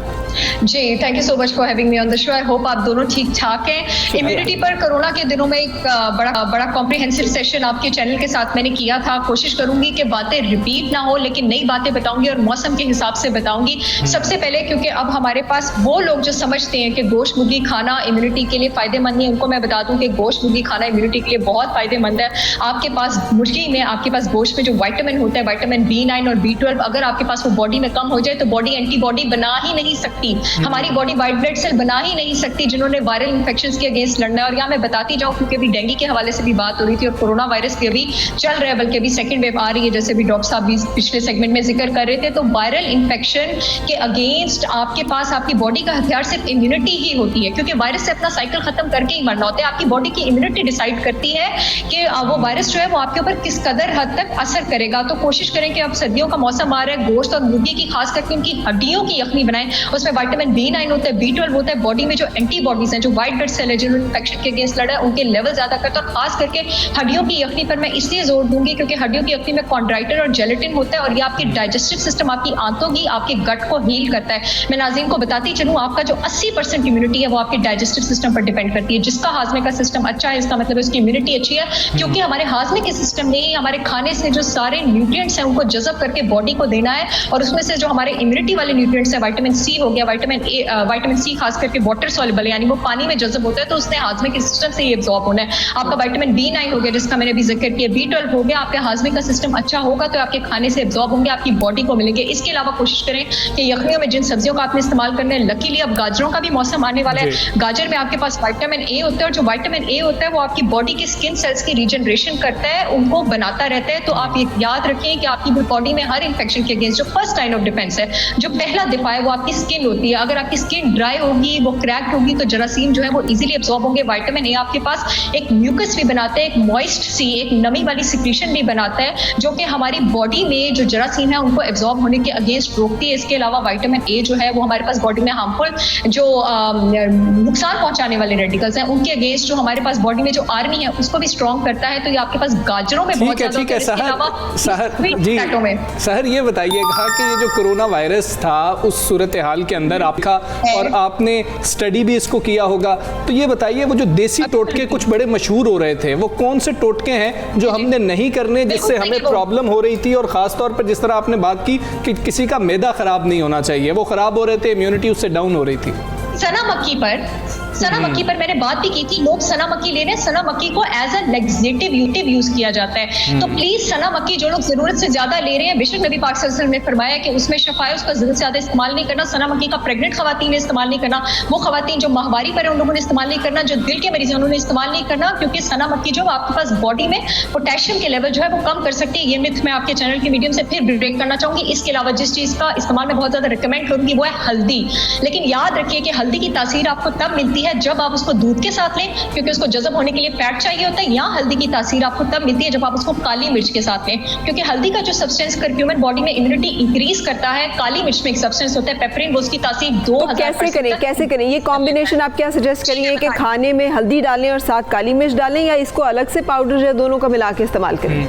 जी, thank you so much for having me on the show. I hope आप दोनों ठीक ठाक हैं। इम्यूनिटी पर कोरोना के दिनों में एक बड़ा कॉम्प्रिहेंसिव सेशन आपके चैनल के साथ मैंने किया था। कोशिश करूंगी कि बातें रिपीट ना हो, लेकिन नई बातें बताऊंगी और मौसम के हिसाब से बताऊंगी। सबसे पहले, क्योंकि अब हमारे पास वो लोग जो समझते हैं कि गोश्त मुर्गी खाना इम्यूनिटी के लिए फायदेमंद नहीं, उनको मैं बता दूं कि गोश्त मुर्गी खाना इम्यूनिटी के लिए बहुत फायदेमंद है। आपके पास मुर्गी में, आपके पास गोश्त में जो विटामिन होता है, विटामिन B9 और B12, अगर आपके पास वो बॉडी में कम हो जाए तो बॉडी एंटीबॉडी बना ही नहीं सकती। हमारी बॉडी वाइट ब्लड सेल बना ही नहीं सकती जिन्होंने वायरल इन्फेक्शंस के अगेंस्ट लड़ना है। और यहाँ मैं बताती जाऊँ, क्योंकि अभी डेंगू के हवाले से भी बात हो रही थी और कोरोना वायरस की अभी चल रहा है, बल्कि अभी सेकंड वेव आ रही है, जैसे भी डॉक्टर साहब भी पिछले सेगमेंट में जिक्र कर रहे थे। तो वायरल इन्फेक्शन के अगेंस्ट आपके पास आपकी बॉडी का हथियार सिर्फ इम्यूनिटी ही होती है, क्योंकि वायरस से अपना साइकिल खत्म करके ही मरना होता है। आपकी बॉडी की इम्यूनिटी डिसाइड करती है कि वो वायरस जो है वो आपके ऊपर किस कदर हद तक असर करेगा। तो कोशिश करें कि अब सर्दियों का मौसम आ रहा है, गोश्त और मुर्गी की खास करके उनकी हड्डियों की यखनी बनाएं। उसमें विटामिन B9 होता है, B12 होता है। बॉडी में जो एंटीबॉडीज हैं, जो व्हाइट ब्लड सेल है, जिन्होंने इन्फेक्शन के अगेंस्ट लड़ा है, उनके लेवल ज्यादा करता है। और खास करके हड्डियों की यखनी पर मैं इसलिए जोर दूंगी क्योंकि हड्डियों की यखनी में कॉन्ड्राइटिन और जेलेटिन होता है और ये आपकी डाइजेस्टिव सिस्टम, आपकी आंतों की, आपके गट को हील करता है। मैं नाज़रीन को बताती चलूँ, आपका जो 80% इम्यूनिटी है वो आपके डाइजेस्टिव सिस्टम पर डिपेंड करती है। जिसका हाजमे का सिस्टम अच्छा है, इसका मतलब उसकी इम्यूनिटी अच्छी है, क्योंकि हमारे हाजमे के सिस्टम ने हमारे खाने से जो सारे न्यूट्रिएंट्स हैं उनको जज़ब करके बॉडी को देना है। और उसमें से जो हमारे इम्यूनिटी वाले न्यूट्रिएंट्स है, विटामिन C हो गया, विटामिन C खास करके वाटर सॉल्युबल, यानी वो पानी में जज़ब होता है, तो उसने हाजमे के सिस्टम से ये एब्जॉर्ब होना है। आपका विटामिन B9 हो गया, जिसका मैंने भी जिक्र किया, B12 हो गया। आपके हाजमे का सिस्टम अच्छा होगा तो आपके खाने से एब्जॉर्ब होंगे, आपकी बॉडी को मिलेंगे। इसके अलावा कोशिश करें कि यखनियों में जिन सब्जियों का आपने इस्तेमाल करना है, लकीली अब गाजरों का भी मौसम आने वाला है। गाजर में आपके पास विटामिन A होता है और जो विटामिन A होता है वो आपकी बॉडी के स्किन सेल्स की रीजनरेशन करता है, उनको बनाता रहता है। तो आप ये याद रखें कि आपकी बॉडी में हर इन्फेक्शन के अगेंस्ट जो फर्स्ट लाइन ऑफ डिफेंस है, जो पहला दिफा है, वो आपकी स्किन होती है। अगर आपकी स्किन ड्राई होगी, वो क्रैक्ड होगी, तो जरासीम जो है वो इजीली एब्जॉर्ब होंगे। विटामिन A आपके पास एक म्यूकस भी बनाता है, एक मॉइस्ट सी, एक नमी वाली सिक्रीशन भी बनाता है, जो कि हमारी बॉडी में जो जरासीम है उनको एब्जॉर्ब होने के अगेंस्ट रोकती है। इसके अलावा विटामिन A जो है वो हमारे पास बॉडी में हार्मफुल जो नुकसान पहुंचाने वाले रेडिकल्स हैं उनके अगेंस्ट जो हमारे पास बॉडी में जो आर्मी है उसको भी स्ट्रॉन्ग करता है। तो ये आपके पास गाजरों में बहुत ज्यादा ठीक है। सहर ये बताइएगा कि ये जो कोरोना वायरस था उस सूरत हाल के अंदर आपका, और आपने स्टडी भी इसको किया होगा, तो ये बताइए वो जो देसी टोटके कुछ बड़े मशहूर हो रहे थे, वो कौन से टोटके हैं जो हमने नहीं करने, जिससे हमें प्रॉब्लम हो रही थी? और खास तौर पर जिस तरह आपने बात की कि किसी का मैदा खराब नहीं होना चाहिए, वो खराब हो रहे थे, इम्यूनिटी उससे डाउन हो रही थी। सना मक्की पर मैंने बात भी की थी। लोग सना मक्की ले रहे हैं, सना मक्की को एज अ लेक्सेटिव यूज किया जाता है। तो प्लीज सना मक्की जो लोग जरूरत से ज्यादा ले रहे हैं, बेशक नबी पाक सल्लल्लाहु अलैहि वसल्लम ने फरमाया कि उसमें शफा है, उसका जरूरत से ज्यादा इस्तेमाल नहीं करना। सना मक्की का प्रेग्नेंट खवातीन ने इस्तेमाल नहीं करना, वो खवातीन जो माहवारी पर है उन लोगों ने इस्तेमाल नहीं करना, जो दिल के मरीज हैं उन्होंने इस्तेमाल नहीं करना, क्योंकि सना मक्की जो आपके पास बॉडी में पोटेशियम के लेवल जो है वो कम कर सकती है। ये मिथ मैं आपके चैनल के मीडियम से फिर ब्रेक करना चाहूंगी। इसके अलावा जिस चीज का इस्तेमाल मैं बहुत ज्यादा रिकमेंड करूंगी वो है हल्दी। लेकिन याद रखिए कि हल्दी की तासीर आपको तब मिलती है है जब आप उसको दूध के साथ लें, क्योंकि उसको जज़ब होने के लिए फैट चाहिए होता है, या हल्दी की तासीर आपको तब मिलती है जब आप उसको काली मिर्च के साथ लें, क्योंकि हल्दी का जो सब्सटेंस करक्यूमिन बॉडी में इम्यूनिटी इंक्रीज करता है, काली मिर्च में एक सब्सटेंस होता है पेपरिन, वो उसकी तासीर 2000%। कैसे करें ये कॉम्बिनेशन आप क्या सजेस्ट करिए कि खाने में हल्दी डालें और साथ काली मिर्च डालें, या इसको अलग से पाउडर या दोनों का मिला के इस्तेमाल करें?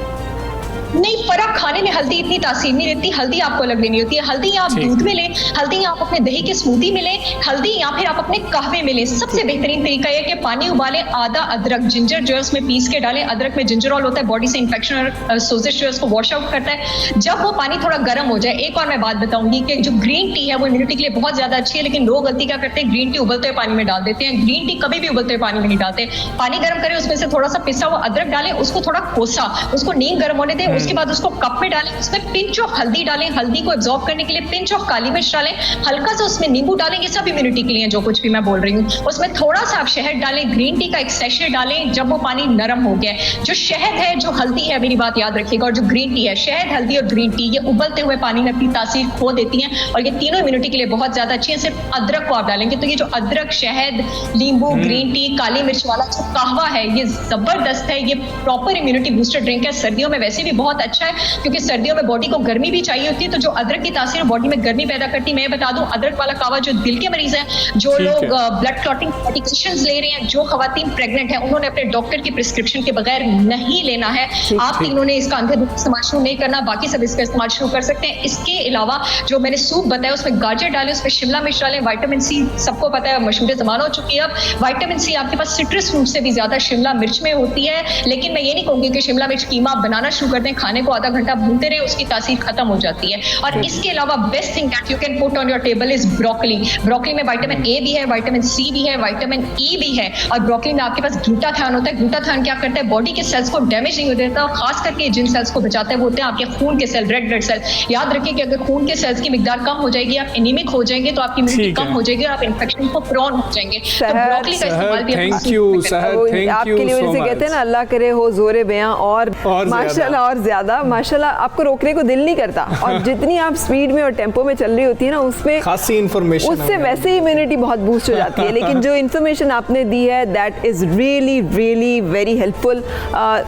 नहीं, फर्क खाने में हल्दी इतनी तासीर नहीं देती, हल्दी आपको अलग लेनी होती है। हल्दी आप दूध में लें, हल्दी आप अपने दही के स्मूदी में लें, हल्दी या फिर आप अपने कहवे में लें। सबसे बेहतरीन तरीका यह है कि पानी उबालें, आधा अदरक जिंजर जो है उसमें पीस के डालें। अदरक में जिंजरॉल होता है, बॉडी से इंफेक्शन और सोजिश जो है उसको वॉश आउट करता है। जब वो पानी थोड़ा गर्म हो जाए, एक और मैं बात बताऊंगी कि जो ग्रीन टी है वो इम्यूनिटी के लिए बहुत ज्यादा अच्छी है, लेकिन लोग गलती क्या करते हैं, ग्रीन टी उबलते हुए पानी में डाल देते हैं। ग्रीन टी कभी भी उबलते हुए पानी में नहीं डालते। पानी गर्म करें, उसमें से थोड़ा सा पिसा हुआ अदरक डालें, उसको थोड़ा कोसा, उसको नींद गर्म होने दें, उसके बाद उसको कप में डालें, उसमें पिंच ऑफ हल्दी डालें, हल्दी को एब्जॉर्ब करने के लिए पिंच ऑफ काली मिर्च डालें, हल्का सा उसमें नींबू डालें। ये सब इम्यूनिटी के लिए जो कुछ भी मैं बोल रही हूँ। उसमें थोड़ा सा आप शहद डालें, ग्रीन टी का एक सैशे डालें। जब वो पानी नरम हो गया, जो शहद है, जो हल्दी है, मेरी बात याद रखिएगा, और जो ग्रीन टी है, शहद, हल्दी और ग्रीन टी, ये उबलते हुए पानी में अपनी तासीर खो देती हैं और ये तीनों इम्यूनिटी के लिए बहुत ज्यादा अच्छी है। सिर्फ अदरक को आप डालेंगे तो ये जो अदरक, शहद, नींबू, ग्रीन टी, काली मिर्च वाला जो कहवा है, ये जबरदस्त है। ये प्रॉपर इम्यूनिटी बूस्टर ड्रिंक है। सर्दियों में वैसे भी बहुत अच्छा है, क्योंकि सर्दियों में बॉडी को गर्मी भी चाहिए होती है, तो जो अदरक की तासीर बॉडी में गर्मी पैदा करती है। मैं बता दूं, अदरक वाला कावा जो दिल के मरीज हैं, जो लोग ब्लड क्लॉटिंग मेडिकेशंस ले रहे हैं, जो खवातीन प्रेग्नेंट हैं, उन्होंने अपने डॉक्टर की प्रिस्क्रिप्शन के बगैर नहीं लेना है। आप तीनों ने इसका अंधेरे इस्तेमाल शुरू नहीं करना, बाकी सब इसका इस्तेमाल शुरू कर सकते हैं। इसके अलावा जो मैंने सूप बताया, उसमें गाजर डालें, उसमें शिमला मिर्च डालें, विटामिन सी सबको पता है, मशहूर ज़माना हो चुकी है। अब विटामिन सी आपके पास सिट्रस फ्रूट से भी ज्यादा शिमला मिर्च में होती है, लेकिन मैं ये नहीं कहूंगी कि शिमला मिर्च कीमा आप बनाना शुरू कर दें, खाने को आधा घंटा भूनते रहे, उसकी तासीर खत्म हो जाती है। और इसके अलावा best thing that you can put on your table is broccoli. Broccoli में विटामिन ए भी है, विटामिन सी भी है, विटामिन ई भी है, और ब्रोकली में आपके पास ग्लूटाथायोन होता है। ग्लूटाथायोन क्या करता है, बॉडी के सेल्स को डैमेज नहीं होने देता, और खास करके जिन सेल्स को बचाता है वो होते हैं आपके खून के सेल, रेड ब्लड सेल। याद रखिए कि अगर खून के सेल्स की मिकदार कम हो जाएगी, आप एनीमिक हो जाएंगे, तो आपकी इम्यूनिटी कम हो जाएगी और आप इन्फेक्शन को प्रोन हो जाएंगे। तो ब्रोकली का इस्तेमाल भी थैंक यू आपके लिए वजह से कहते हैं ना, अल्लाह करे हो जोरे बयां और माशाल्लाह और ज्यादा माशाल्लाह, आपको रोकने को दिल नहीं करता। और जितनी आप स्पीड में और टेम्पो में चल रही होती है ना, उसमें खासी इन्फॉर्मेशन, उससे वैसे ही इम्यूनिटी बहुत बूस्ट हो जाती है। लेकिन जो इन्फॉर्मेशन आपने दी है, that is really really very helpful.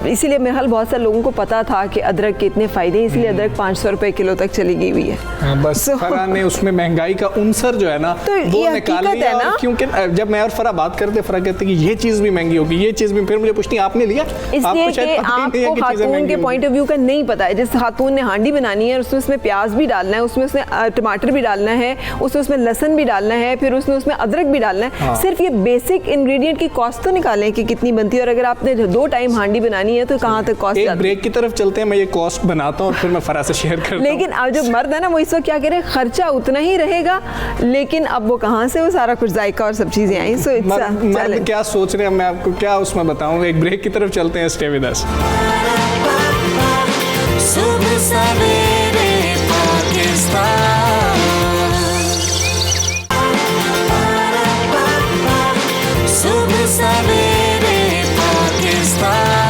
इसीलिए मेरे ख्याल बहुत सारे लोगों को पता था कि अदरक के इतने फायदे, इसलिए अदरक 500 रुपए किलो तक चली गई हुई है। बस फरा ने उसमें महंगाई का उनसर जो है ना, तो वो निकाल लिया। और क्योंकि जब मैं और फरा बात करते, फरा कहते कि ये चीज भी महंगी होगी, ये चीज भी, फिर मुझे पूछती आपने लिया, इसलिए कि आपको खातून के पॉइंट ऑफ व्यू का नहीं पता है। जिस खातून ने हांडी बनानी है, उसमें प्याज भी डालना है, उसमें टमाटर भी डालना है, उसमें लहसुन भी डालना है, फिर उसमें अदरक भी डालना है। सिर्फ ये बेसिक इंग्रेडिएंट की कॉस्ट तो निकालें कि कितनी बनती है, और अगर आपने 2 टाइम हांडी बनानी है तो कहाँ तक कॉस्ट जाती है। ब्रेक की तरफ चलते हैं, मैं ये कॉस्ट बनाता हूँ और फिर मैं फरा से शेयर करता हूँ। लेकिन अब जो मर्द है ना, वो इस वक्त क्या करें, खर्चा उतना ही रहेगा, लेकिन अब वो कहाँ से वो सारा कुछ जायका और सब चीजें आई। सो मर्द क्या सोच रहे हैं, मैं आपको क्या उसमें बताऊँ। एक ब्रेक की तरफ चलते हैं, स्टे विद अस। सुबह सवेरे पाकिस्तान, सुबह सवेरे पाकिस्तान।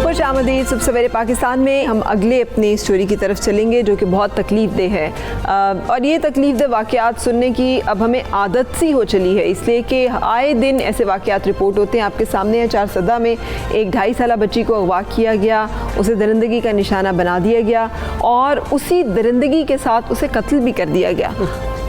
खुशामदीद सुबह सवेरे पाकिस्तान में हम अगले अपनी स्टोरी की तरफ चलेंगे, जो कि बहुत तकलीफ दे है। और ये तकलीफ दे वाक़यात सुनने की अब हमें आदत सी हो चली है, इसलिए कि आए दिन ऐसे वाक़यात रिपोर्ट होते हैं। आपके सामने है 4 सदा में एक 2.5 साला बच्ची को अगवा किया गया, उसे दरिंदगी का निशाना बना दिया गया और उसी दरिंदगी के साथ उसे कत्ल भी कर दिया गया।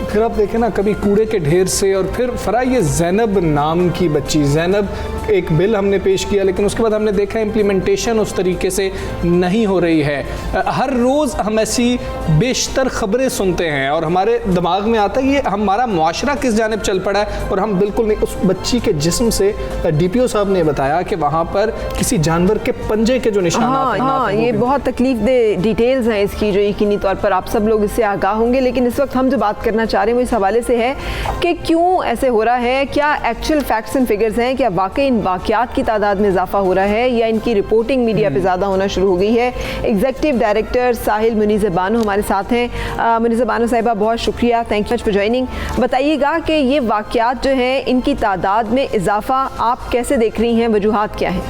फिर आप देखें ना, कभी कूड़े के ढेर से, और फिर फरा ये ज़ैनब नाम की बच्ची, ज़ैनब एक बिल हमने पेश किया, लेकिन उसके बाद हमने देखा इम्प्लीमेंटेशन उस तरीके से नहीं हो रही है। हर रोज़ हम ऐसी बेशतर ख़बरें सुनते हैं और हमारे दिमाग में आता है ये हमारा मुआशरा किस जानिब चल पड़ा है, और हम बिल्कुल नहीं। उस बच्ची के जिस्म से DPO साहब ने बताया कि वहाँ पर किसी जानवर के पंजे के जो निशान, हाँ, ये बहुत तकलीफ दे डिटेल्स हैं इसकी, जो यकीनी तौर पर आप सब लोग इससे आगाह होंगे। लेकिन इस वक्त हम जो बात करना चाह रहे हैं वो इस हवाले से है कि क्यों ऐसे हो रहा है, क्या एक्चुअल फैक्ट्स एंड फिगर्स हैं, क्या वाकई इन वाक़यात की तादाद में इजाफा हो रहा है या इनकी रिपोर्टिंग मीडिया पे ज़्यादा होना शुरू हो गई है। एग्जीक्यूटिव डायरेक्टर साहिल मुनीज़ बानो हमारे साथ हैं। मुनीज़ बानो साहिबा, बहुत शुक्रिया, थैंक यू फॉर ज्वाइनिंग। बताइएगा कि ये वाक़यात जो हैं, इनकी तादाद में इजाफा आप कैसे देख रही हैं, वजूहात क्या हैं?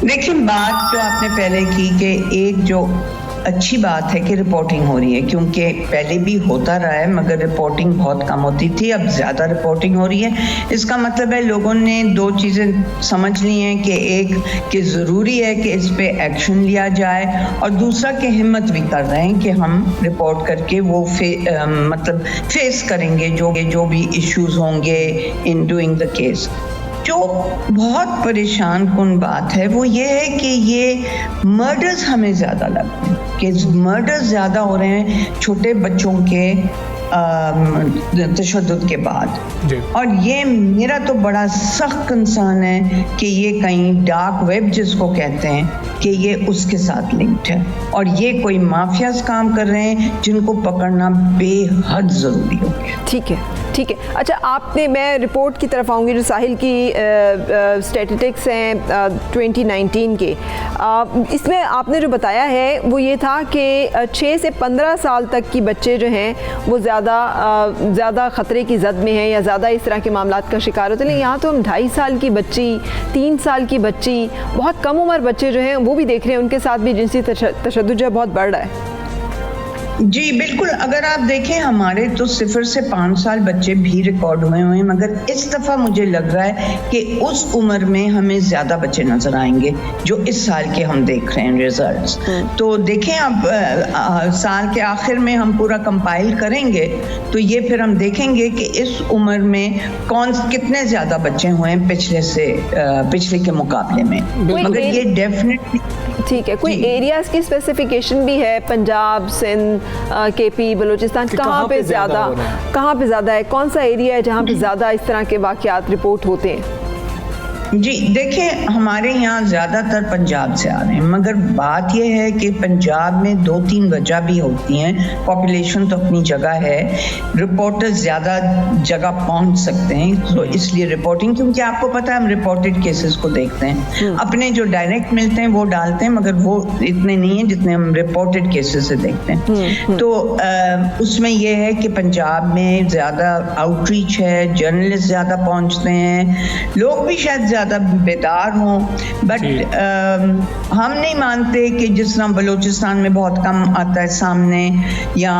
देखिए, बात जो आपने पहले की कि एक जो अच्छी बात है कि रिपोर्टिंग हो रही है, क्योंकि पहले भी होता रहा है मगर रिपोर्टिंग बहुत कम होती थी, अब ज़्यादा रिपोर्टिंग हो रही है। इसका मतलब है लोगों ने दो चीज़ें समझ ली हैं कि एक कि ज़रूरी है कि इस पे एक्शन लिया जाए, और दूसरा कि हिम्मत भी कर रहे हैं कि हम रिपोर्ट करके वो मतलब फेस करेंगे जो भी इश्यूज होंगे इन डूइंग द केस। जो बहुत परेशान कुन बात है वो ये है कि ये मर्डर्स हमें ज़्यादा लगते हैं, कि मर्डर्स ज़्यादा हो रहे हैं छोटे बच्चों के तशद्दुद के बाद। और ये मेरा तो बड़ा सख्त कंसर्न है कि ये कहीं डार्क वेब जिसको कहते हैं कि ये उसके साथ लिंक्ड है, और ये कोई माफियाज काम कर रहे हैं जिनको पकड़ना बेहद ज़रूरी हो गया। ठीक है, ठीक है। अच्छा, आपने, मैं रिपोर्ट की तरफ आऊँगी जो साहिल की स्टैटिस्टिक्स हैं 2019 के, इसमें आपने जो बताया है वो ये था कि 6 से 15 साल तक की बच्चे जो हैं वो ज़्यादा ख़तरे की जद में हैं या ज़्यादा इस तरह के मामलात का शिकार होते हैं। लेकिन यहाँ तो हम 2.5 साल की बच्ची, 3 साल की बच्ची, बहुत कम उम्र बच्चे जो हैं वो भी देख रहे हैं, उनके साथ भी जिनसी तशद्दुद जो है बहुत बढ़ रहा है। जी बिल्कुल, अगर आप देखें हमारे तो 0 से 5 साल बच्चे भी रिकॉर्ड हुए हैं, मगर इस दफ़ा मुझे लग रहा है कि उस उम्र में हमें ज़्यादा बच्चे नज़र आएंगे जो इस साल के हम देख रहे हैं रिजल्ट्स। तो देखें अब साल के आखिर में हम पूरा कंपाइल करेंगे तो ये फिर हम देखेंगे कि इस उम्र में कितने ज़्यादा बच्चे हुए हैं पिछले के मुकाबले में, मगर ये डेफिनेटली ठीक है। कोई एरियाज़ की स्पेसिफिकेशन भी है, पंजाब, सिंध, केपी, बलूचिस्तान, कहाँ पे ज़्यादा है, कौन सा एरिया है जहाँ पे ज़्यादा इस तरह के वाक़यात रिपोर्ट होते हैं? जी देखें, हमारे यहाँ ज़्यादातर पंजाब से आ रहे हैं, मगर बात यह है कि पंजाब में 2-3 वजह भी होती हैं। पॉपुलेशन तो अपनी जगह है, रिपोर्टर्स ज़्यादा जगह पहुँच सकते हैं, तो इसलिए रिपोर्टिंग, क्योंकि आपको पता है हम रिपोर्टेड केसेस को देखते हैं, अपने जो डायरेक्ट मिलते हैं वो डालते हैं, मगर वो इतने नहीं हैं जितने हम रिपोर्टेड केसेस से देखते हैं। तो उसमें यह है कि पंजाब में ज़्यादा आउटरीच है, जर्नलिस्ट ज़्यादा पहुँचते हैं, लोग भी शायद ज़्यादा बेदार हों, बट हम नहीं मानते कि जिस तरह बलूचिस्तान में बहुत कम आता है सामने, या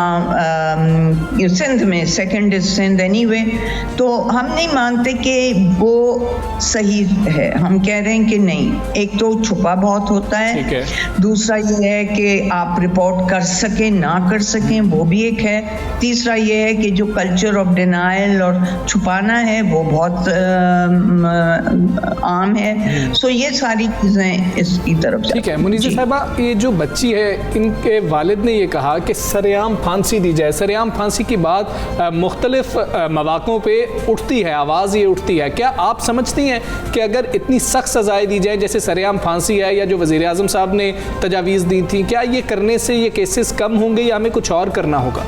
सिंध में, सेकंड इज सिंध एनीवे, तो हम नहीं मानते कि वो सही है। हम कह रहे हैं कि नहीं, एक तो छुपा बहुत होता है, दूसरा ये है कि आप रिपोर्ट कर सकें ना कर सकें वो भी एक है, तीसरा ये है कि जो कल्चर ऑफ डिनाइल और छुपाना है वो बहुत आम है। सो ये सारी चीज़ें इसकी तरफ से। ठीक है मुनीज़ा साहिबा, ये जो बच्ची है इनके वालिद ने ये कहा कि सरेआम फांसी दी जाए। सरेआम फांसी की बात मुख्तलिफ मौक़ों पे उठती है, आवाज़ ये उठती है। क्या आप समझती हैं कि अगर इतनी सख्त सज़ाएँ दी जाए जैसे सरेआम फांसी है, या जो वज़ीर आज़म साहब ने तजावीज़ दी थी, क्या ये करने से ये केसेस कम होंगे या हमें कुछ और करना होगा?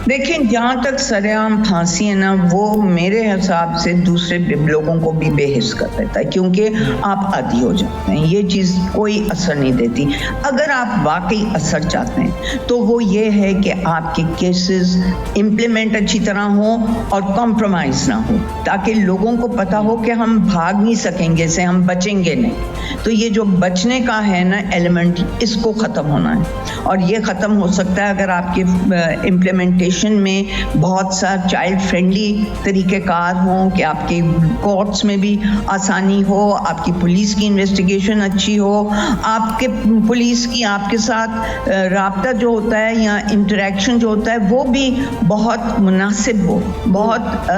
देखिए, जहाँ तक सरेआम फांसी है ना, वो मेरे हिसाब से दूसरे लोगों को भी बेहिस कर देता है, क्योंकि आप आदी हो जाते हैं, ये चीज़ कोई असर नहीं देती। अगर आप वाकई असर चाहते हैं तो वो ये है कि आपके केसेस इम्प्लीमेंट अच्छी तरह हो और कॉम्प्रोमाइज़ ना हो, ताकि लोगों को पता हो कि हम भाग नहीं सकेंगे से, हम बचेंगे नहीं। तो ये जो बचने का है ना एलिमेंट, इसको ख़त्म होना है, और ये ख़त्म हो सकता है अगर आपके इम्प्लीमेंटेशन में बहुत सा चाइल्ड फ्रेंडली तरीक़ेकार हों, कि आपके कोर्ट्स में भी आसानी हो, आपकी पुलिस की इन्वेस्टिगेशन अच्छी हो, आपके पुलिस की आपके साथ राब्ता जो होता है या इंटरेक्शन जो होता है वो भी बहुत मुनासिब हो, बहुत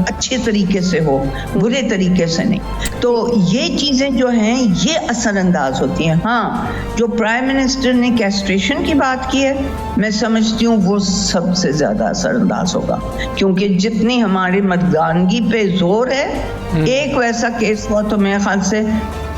अच्छे तरीके से हो, बुरे तरीके से नहीं। तो ये चीज़ें जो हैं ये असरअंदाज होती हैं। हाँ, जो प्राइम मिनिस्टर ने कैस्ट्रेशन की बात की है, मैं समझती हूँ वो सबसे ज़्यादा असरअंदाज होगा, क्योंकि जितनी हमारी मर्दानगी पे जोर है, एक वैसा केस हुआ तो मेरे ख्याल से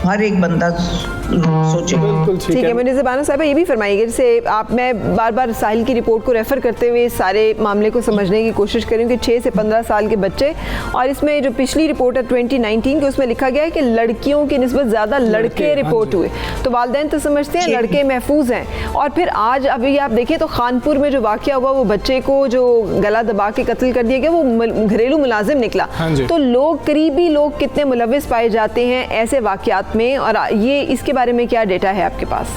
हर एक बंदा सोचे। बिल्कुल ठीक है। मुनीज़ा बानो साहब ये भी फरमाइएगा, जैसे आप, मैं बार बार साहिल की रिपोर्ट को रेफ़र करते हुए सारे मामले को समझने की कोशिश करूँगी। 6 से 15 साल के बच्चे, और इसमें जो पिछली रिपोर्ट है 2019 की, उसमें लिखा गया है कि लड़कियों की निस्बत ज़्यादा लड़के रिपोर्ट हुए। तो वालिदैन तो समझते हैं लड़के महफूज हैं, और फिर आज अभी आप देखें तो खानपुर में जो वाक़या हुआ, वो बच्चे को जो गला दबा के कत्ल कर दिया गया, वो घरेलू मुलाजिम निकला। तो लोग, करीबी लोग कितने मुलविस पाए जाते हैं ऐसे वाक़यात में, और ये इसके बारे में क्या डेटा है आपके पास?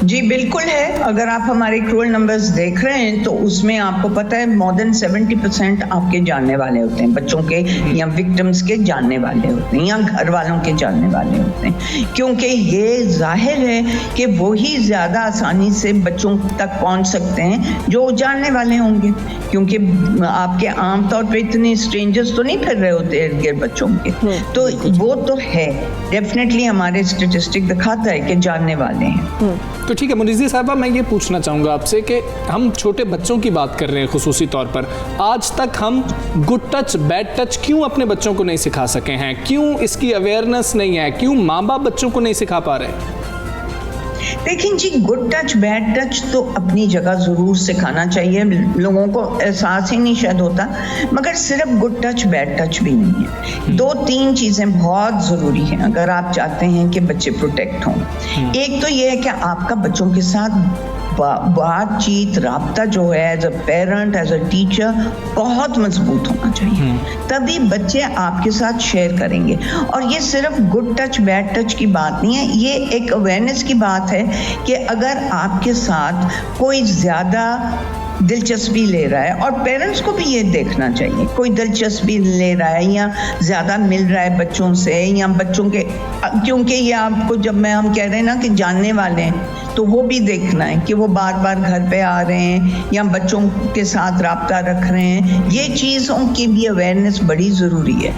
जी बिल्कुल है। अगर आप हमारे क्रूअल नंबर्स देख रहे हैं तो उसमें आपको पता है मोर देन 70% आपके जानने वाले होते हैं, बच्चों के या विक्टिम्स के जानने वाले होते हैं या घर वालों के जानने वाले होते हैं, क्योंकि ये जाहिर है कि वो ही ज़्यादा आसानी से बच्चों तक पहुंच सकते हैं जो जानने वाले होंगे, क्योंकि आपके आमतौर पर इतने स्ट्रेंजर्स तो नहीं फिर रहे होते इर्द गिर्द बच्चों के, तो वो तो है डेफिनेटली हमारे स्टेटिस्टिक दिखाता है कि जानने वाले हैं। तो ठीक है मुनीज़ा साहिबा, मैं ये पूछना चाहूँगा आपसे कि हम छोटे बच्चों की बात कर रहे हैं खुसूसी तौर पर, आज तक हम गुड टच बैड टच क्यों अपने बच्चों को नहीं सिखा सके हैं? क्यों इसकी अवेयरनेस नहीं है? क्यों माँ बाप बच्चों को नहीं सिखा पा रहे? लेकिन जी गुड टच बैड टच तो अपनी जगह ज़रूर सिखाना चाहिए, लोगों को एहसास ही नहीं शायद होता, मगर सिर्फ गुड टच बैड टच भी नहीं है। 2-3 चीज़ें बहुत ज़रूरी हैं अगर आप चाहते हैं कि बच्चे प्रोटेक्ट हों। एक तो ये है कि आपका बच्चों के साथ बातचीत राब्ता जो है as a parent as a teacher बहुत मजबूत होना चाहिए, तभी बच्चे आपके साथ शेयर करेंगे। और ये सिर्फ गुड टच बैड टच की बात नहीं है, ये एक अवेयरनेस की बात है कि अगर आपके साथ कोई ज़्यादा दिलचस्पी ले रहा है, और पेरेंट्स को भी ये देखना चाहिए, कोई दिलचस्पी ले रहा है या ज़्यादा मिल रहा है बच्चों से या बच्चों के, क्योंकि ये आपको जब हम कह रहे हैं ना कि जानने वाले हैं, तो वो भी देखना है कि वो बार बार घर पे आ रहे हैं या बच्चों के साथ राब्ता रख रहे हैं, ये चीज़ों की भी अवेयरनेस बड़ी ज़रूरी है।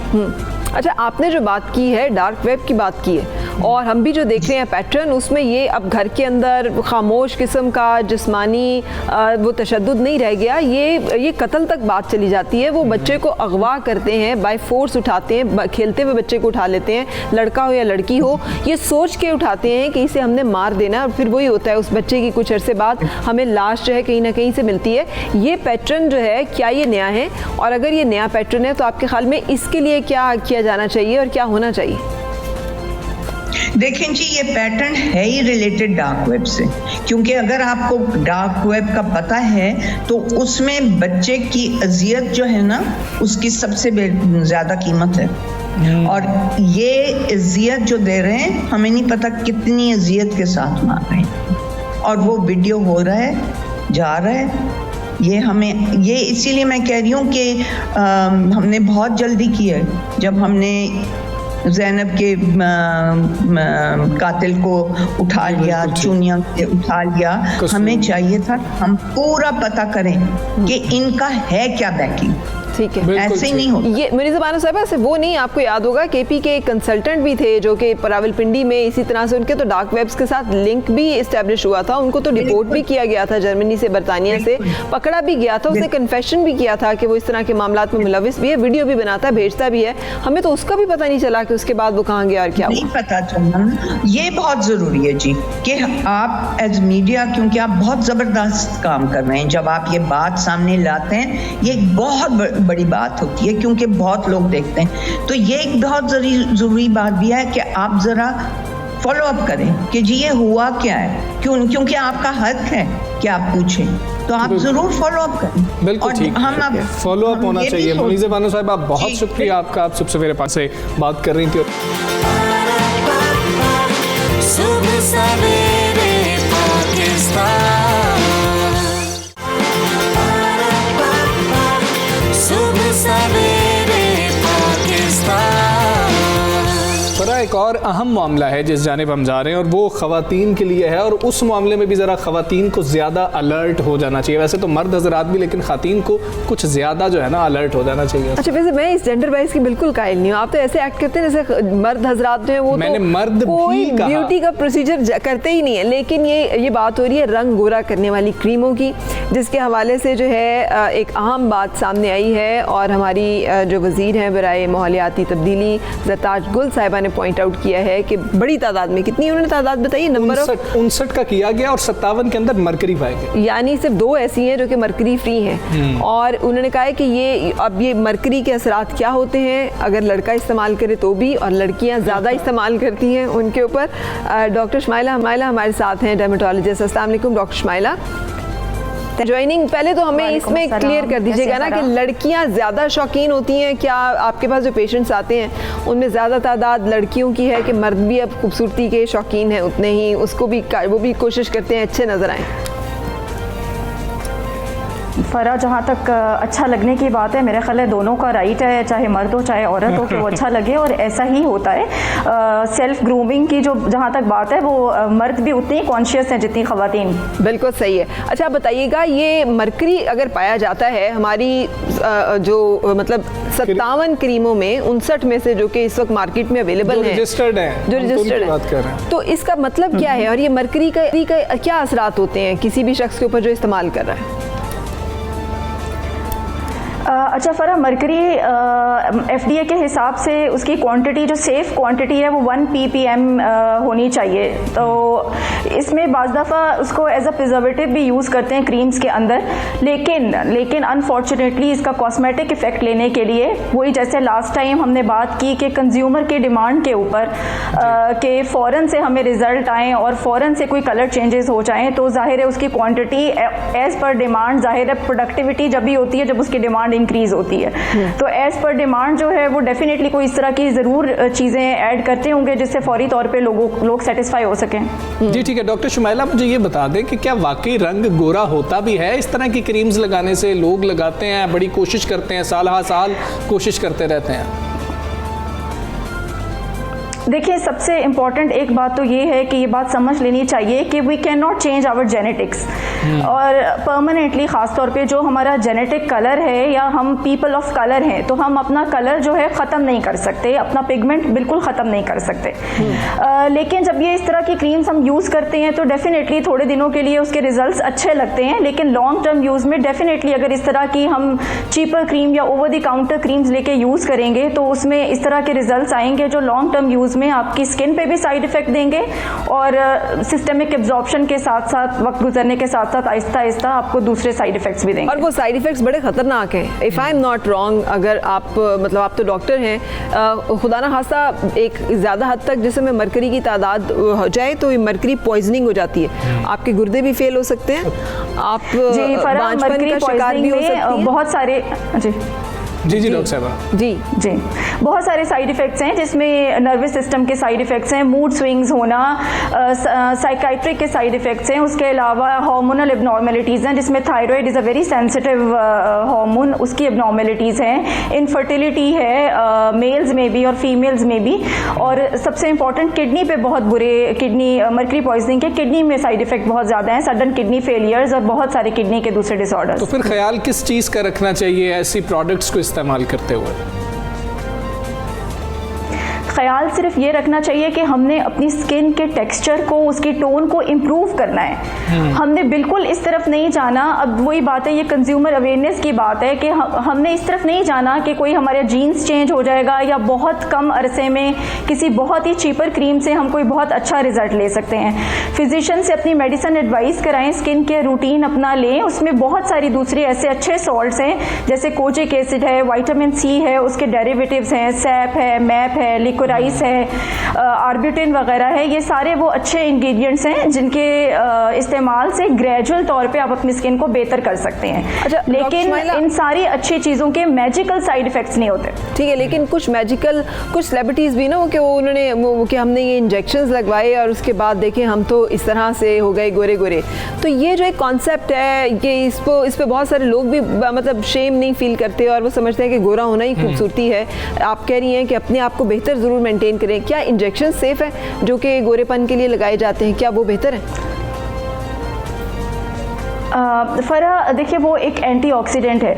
अच्छा, आपने जो बात की है डार्क वेब की बात की है, और हम भी जो देख रहे हैं पैटर्न, उसमें ये अब घर के अंदर खामोश किस्म का जिस्मानी वो तशद्दुद नहीं रह गया, ये कत्ल तक बात चली जाती है। वो बच्चे को अगवा करते हैं, बाय फोर्स उठाते हैं, खेलते हुए बच्चे को उठा लेते हैं, लड़का हो या लड़की हो, ये सोच के उठाते हैं कि इसे हमने मार देना, और फिर वही होता है उस बच्चे की कुछ अरसे बाद हमें लाश जो है कहीं ना कहीं से मिलती है। ये पैटर्न जो है, क्या ये नया है? और अगर ये नया पैटर्न है तो आपके ख्याल में इसके लिए क्या किया जाना चाहिए और क्या होना चाहिए? देखें जी, ये पैटर्न है ही रिलेटेड डार्क वेब से, क्योंकि अगर आपको डार्क वेब का पता है तो उसमें बच्चे की अजियत जो है ना, उसकी सबसे ज़्यादा कीमत है। और ये अजियत जो दे रहे हैं, हमें नहीं पता कितनी अजियत के साथ मार रहे हैं, और वो वीडियो हो रहा है, जा रहा है। ये इसीलिए मैं कह रही हूँ कि हमने बहुत जल्दी की है जब हमने ज़ैनब के कातिल को उठा लिया, चुनिया के उठा लिया। हमें चाहिए था हम पूरा पता करें कि इनका है क्या बैकिंग। ठीक है, ऐसे ही नहीं होता। ये मुनीज़ा बानो साहिबा से वो नहीं, आपको याद होगा केपी के कंसल्टेंट भी थे जो कि रावलपिंडी में इसी तरह से उनके तो डार्क वेब्स के साथ लिंक भी इस्टेब्लिश हुआ था, उनको तो डिपोर्ट भी किया गया था जर्मनी से, बरतानिया से पकड़ा भी गया था, उसने कन्फेशन भी किया था कि वो इस तरह के मामलात में मुलविस भी है, वीडियो भी बनाता है, भेजता भी है। हमें तो उसका भी पता नहीं चला कि उसके बाद वो कहाँ गया और क्या नहीं पता चला। ये बहुत ज़रूरी है जी कि आप एज मीडिया, क्योंकि आप बहुत ज़बरदस्त काम कर रहे हैं, जब आप ये बात सामने लाते हैं, ये बहुत बड़ी बात होती है क्योंकि बहुत लोग देखते हैं। तो ये एक बहुत ज़रूरी बात भी है कि आप ज़रा फॉलो अप करें कि जी ये हुआ क्या है, क्योंकि आपका हक है कि आप पूछें, तो आप ज़रूर फॉलो अप करें। बिल्कुल ठीक है, फॉलो अप होना चाहिए। मुनीज़ा बानो साहिबा, बहुत शुक्रिया आपका, आप सुबह सवेरे पास से बात कर रही थी। सुबह सवेरे पाकिस्तान, सुबह सवेरे पाकिस्तान। बड़ा एक और अहम मामला है जिस जानिब हम जा रहे हैं, और वो ख़वातीन के लिए है, और उस मामले में भी ज़रा ख़वातीन को ज़्यादा अलर्ट हो जाना चाहिए। वैसे तो मर्द हजरात भी, लेकिन ख़वातीन को कुछ ज़्यादा जो है ना अलर्ट हो जाना चाहिए। अच्छा, वैसे मैं इस जेंडर वाइज की बिल्कुल कायल नहीं हूँ, आप तो ऐसे एक्ट करते हैं जैसे मर्द हजरात जो है वो मैंने मर्द कोई भी कहा, ब्यूटी का प्रोसीजर करते ही नहीं है। लेकिन ये बात हो रही है रंग गोरा करने वाली क्रीमों की, जिसके हवाले से जो है एक अहम बात सामने आई है, और हमारी जो वज़ीर हैं बराए माहौलियाती तब्दीली ज़रताज गुल साहिबा ने पॉइंट आउट किया है कि बड़ी तादाद में, कितनी उन्होंने तादाद बताई, नंबर 59 का किया गया, और 57 के अंदर मरकरी पाए गए, यानी सिर्फ 2 ऐसी हैं जो कि मरकरी फ्री हैं। और उन्होंने कहा है कि ये मरकरी के असरात क्या होते हैं अगर लड़का इस्तेमाल करे तो भी, और लड़कियां ज़्यादा इस्तेमाल करती हैं उनके ऊपर। डॉक्टर शमाइला हमारे साथ हैं, डर्मेटोलॉजिस्ट। अस्सलाम वालेकुम डॉक्टर शमाइला। ज्वाइनिंग, पहले तो हमें इसमें क्लियर कर दीजिएगा ना कि लड़कियां ज़्यादा शौकीन होती हैं, क्या आपके पास जो पेशेंट्स आते हैं उनमें ज़्यादा तादाद लड़कियों की है कि मर्द भी अब खूबसूरती के शौकीन हैं उतने ही, उसको भी वो भी कोशिश करते हैं अच्छे नज़र आएँ? फ़रा, जहाँ तक अच्छा लगने की बात है, मेरा ख्याल है दोनों का राइट है, चाहे मर्द हो चाहे औरत हो, कि वो अच्छा लगे, और ऐसा ही होता है। सेल्फ ग्रूमिंग की जो जहाँ तक बात है, वो मर्द भी उतने ही कॉन्शियस हैं जितनी ख़वातीन। बिल्कुल सही है। अच्छा बताइएगा, ये मरकरी अगर पाया जाता है हमारी जो मतलब 57 क्रीमों में 59 में से जो कि इस वक्त मार्केट में अवेलेबल है, रजिस्टर्ड है, जो रजिस्टर्ड है, तो इसका मतलब क्या है और ये मरकरी का क्या असरात होते हैं किसी भी शख्स के ऊपर जो इस्तेमाल कर रहा है? अच्छा फ़रा, मरकरी FDA के हिसाब से उसकी क्वांटिटी जो सेफ़ क्वांटिटी है वो 1 ppm होनी चाहिए। तो इसमें बाज़ दफ़ा उसको एज अ प्रिजर्वेटिव भी यूज़ करते हैं क्रीम्स के अंदर, लेकिन अनफॉर्चुनेटली इसका कॉस्मेटिक इफ़ेक्ट लेने के लिए, वही जैसे लास्ट टाइम हमने बात की कि कंज्यूमर के डिमांड के ऊपर कि फ़ौरन से हमें रिज़ल्ट आएँ और फ़ौरन से कोई कलर चेंजेस हो जाएँ, तो ज़ाहिर है उसकी क्वांटिटी एज़ पर डिमांड, ज़ाहिर है प्रोडक्टिविटी जब भी होती है जब उसकी डिमांड इंक्रीज होती है, तो एज पर डिमांड जो है वो डेफिनेटली कोई इस तरह की ज़रूर चीज़ें ऐड करते होंगे जिससे फौरी तौर पे लोग सेटिस्फाई हो सकें। जी ठीक है। डॉक्टर शुमाइला, मुझे ये बता दें कि क्या वाकई रंग गोरा होता भी है इस तरह की क्रीम्स लगाने से? लोग लगाते हैं, बड़ी कोशिश करते हैं, साल हा साल कोशिश करते रहते हैं। देखिए, सबसे इम्पॉर्टेंट एक बात तो ये है कि ये बात समझ लेनी चाहिए कि we can not change our genetics, और परमानेंटली ख़ास तौर पे जो हमारा जेनेटिक कलर है या हम पीपल ऑफ कलर हैं, तो हम अपना कलर जो है ख़त्म नहीं कर सकते, अपना पिगमेंट बिल्कुल ख़त्म नहीं कर सकते। लेकिन जब ये इस तरह की क्रीम्स हम यूज़ करते हैं तो डेफिनेटली थोड़े दिनों के लिए उसके रिजल्ट्स अच्छे लगते हैं, लेकिन लॉन्ग टर्म यूज़ में डेफिनेटली अगर इस तरह की हम चीपर क्रीम या ओवर द काउंटर क्रीम्स लेके यूज़ करेंगे तो उसमें इस तरह के रिजल्ट्स आएंगे जो लॉन्ग टर्म यूज़ में आपकी स्किन पे भी साइड इफेक्ट देंगे, और सिस्टमिक एब्जॉर्प्शन के साथ साथ वक्त गुजरने के साथ साथ आहिस्ता आहिस्ता आपको दूसरे साइड इफेक्ट्स भी देंगे, और वो साइड इफेक्ट्स बड़े खतरनाक हैं। If I am not wrong, अगर आप मतलब आप तो डॉक्टर हैं, खुदा ना खास्ता एक ज़्यादा हद तक जिसमें मरकरी की तादाद हो जाए तो ये मरकरी पॉइजनिंग हो जाती है, आपके गुर्दे भी फेल हो सकते हैं, आप मरकरी का शिकार भी हो सकती हैं। बहुत सारे जी डॉक्टर साहब, जी बहुत सारे साइड इफ़ेक्ट्स हैं जिसमें नर्वस सिस्टम के साइड इफ़ेक्ट्स हैं, मूड स्विंग्स होना, साइकाइट्रिक के साइड इफ़ेक्ट्स हैं, उसके अलावा हार्मोनल एबनॉर्मेलिटीज़ हैं जिसमें thyroid is a very sensitive hormone, उसकी एबनॉर्मेलिटीज़ हैं, इनफर्टिलिटी है मेल्स में भी और फीमेल्स में भी, और सबसे इंपॉर्टेंट किडनी पे बहुत बुरे, किडनी मरकरी पॉइजनिंग के किडनी में साइड इफ़ेक्ट बहुत ज़्यादा हैं, सडन किडनी फेलियर्स और बहुत सारे किडनी के दूसरे डिसऑर्डर्स। तो फिर ख्याल किस चीज़ का रखना चाहिए ऐसी प्रोडक्ट्स को इस्तेमाल करते हुए? ख्याल सिर्फ ये रखना चाहिए कि हमने अपनी स्किन के टेक्सचर को, उसकी टोन को इम्प्रूव करना है, हमने बिल्कुल इस तरफ नहीं जाना। अब वही बात है, ये कंज्यूमर अवेयरनेस की बात है कि हमने इस तरफ नहीं जाना कि कोई हमारे जीन्स चेंज हो जाएगा या बहुत कम अरसे में किसी बहुत ही चीपर क्रीम से हम कोई बहुत अच्छा रिजल्ट ले सकते हैं। फिजिशियन से अपनी मेडिसिन एडवाइस कराएं, स्किन केयर रूटीन अपना लें, उसमें बहुत सारी दूसरी ऐसे अच्छे सॉल्ट्स हैं जैसे कोजिक एसिड है, विटामिन सी है, उसके डेरिवेटिव्स हैं, सैप है, मैप है, लिकोराइस है, आर्ब्यूटिन वगैरह है, ये सारे वो अच्छे इंग्रेडिएंट्स हैं जिनके इस्तेमाल से ग्रेजुअल तौर पे आप अपनी स्किन को बेहतर कर सकते हैं। अच्छा, लेकिन इन सारी अच्छी चीज़ों के मैजिकल साइड इफ़ेक्ट्स नहीं होते। ठीक है, लेकिन कुछ मैजिकल, कुछ सेलिब्रिटीज़ भी ना कि उन्होंने कि हमने ये इंजेक्शंस लगवाए और उसके बाद देखें हम तो इस तरह से हो गए गोरे गोरे, तो ये जो एक कॉन्सेप्ट है ये इस पे बहुत सारे लोग भी मतलब शेम नहीं फील करते और वो समझते हैं कि गोरा होना ही खूबसूरती है। आप कह रही हैं कि अपने आप को बेहतर ज़रूर मेंटेन करें, क्या इंजेक्शन सेफ है जो कि गोरेपन के लिए लगाए जाते हैं, क्या वो बेहतर है? फ़रा, देखिए वो एक एंटीऑक्सीडेंट है,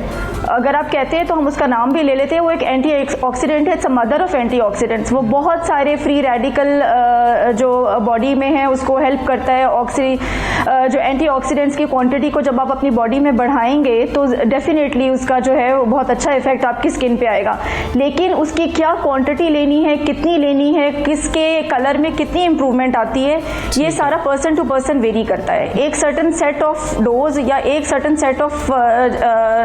अगर आप कहते हैं तो हम उसका नाम भी ले लेते हैं, वो एक एंटीऑक्सीडेंट है, it's a mother of antioxidants. वो बहुत सारे फ्री रेडिकल जो बॉडी में है उसको हेल्प करता है। जो एंटीऑक्सीडेंट्स की क्वांटिटी को जब आप अपनी बॉडी में बढ़ाएंगे तो डेफिनेटली उसका जो है वो बहुत अच्छा इफेक्ट आपकी स्किन पे आएगा, लेकिन उसकी क्या क्वांटिटी लेनी है, कितनी लेनी है, किसके कलर में कितनी इंप्रूवमेंट आती है, ये सारा पर्सन टू पर्सन वेरी करता है। एक सर्टन सेट ऑफ डोज या एक certain set of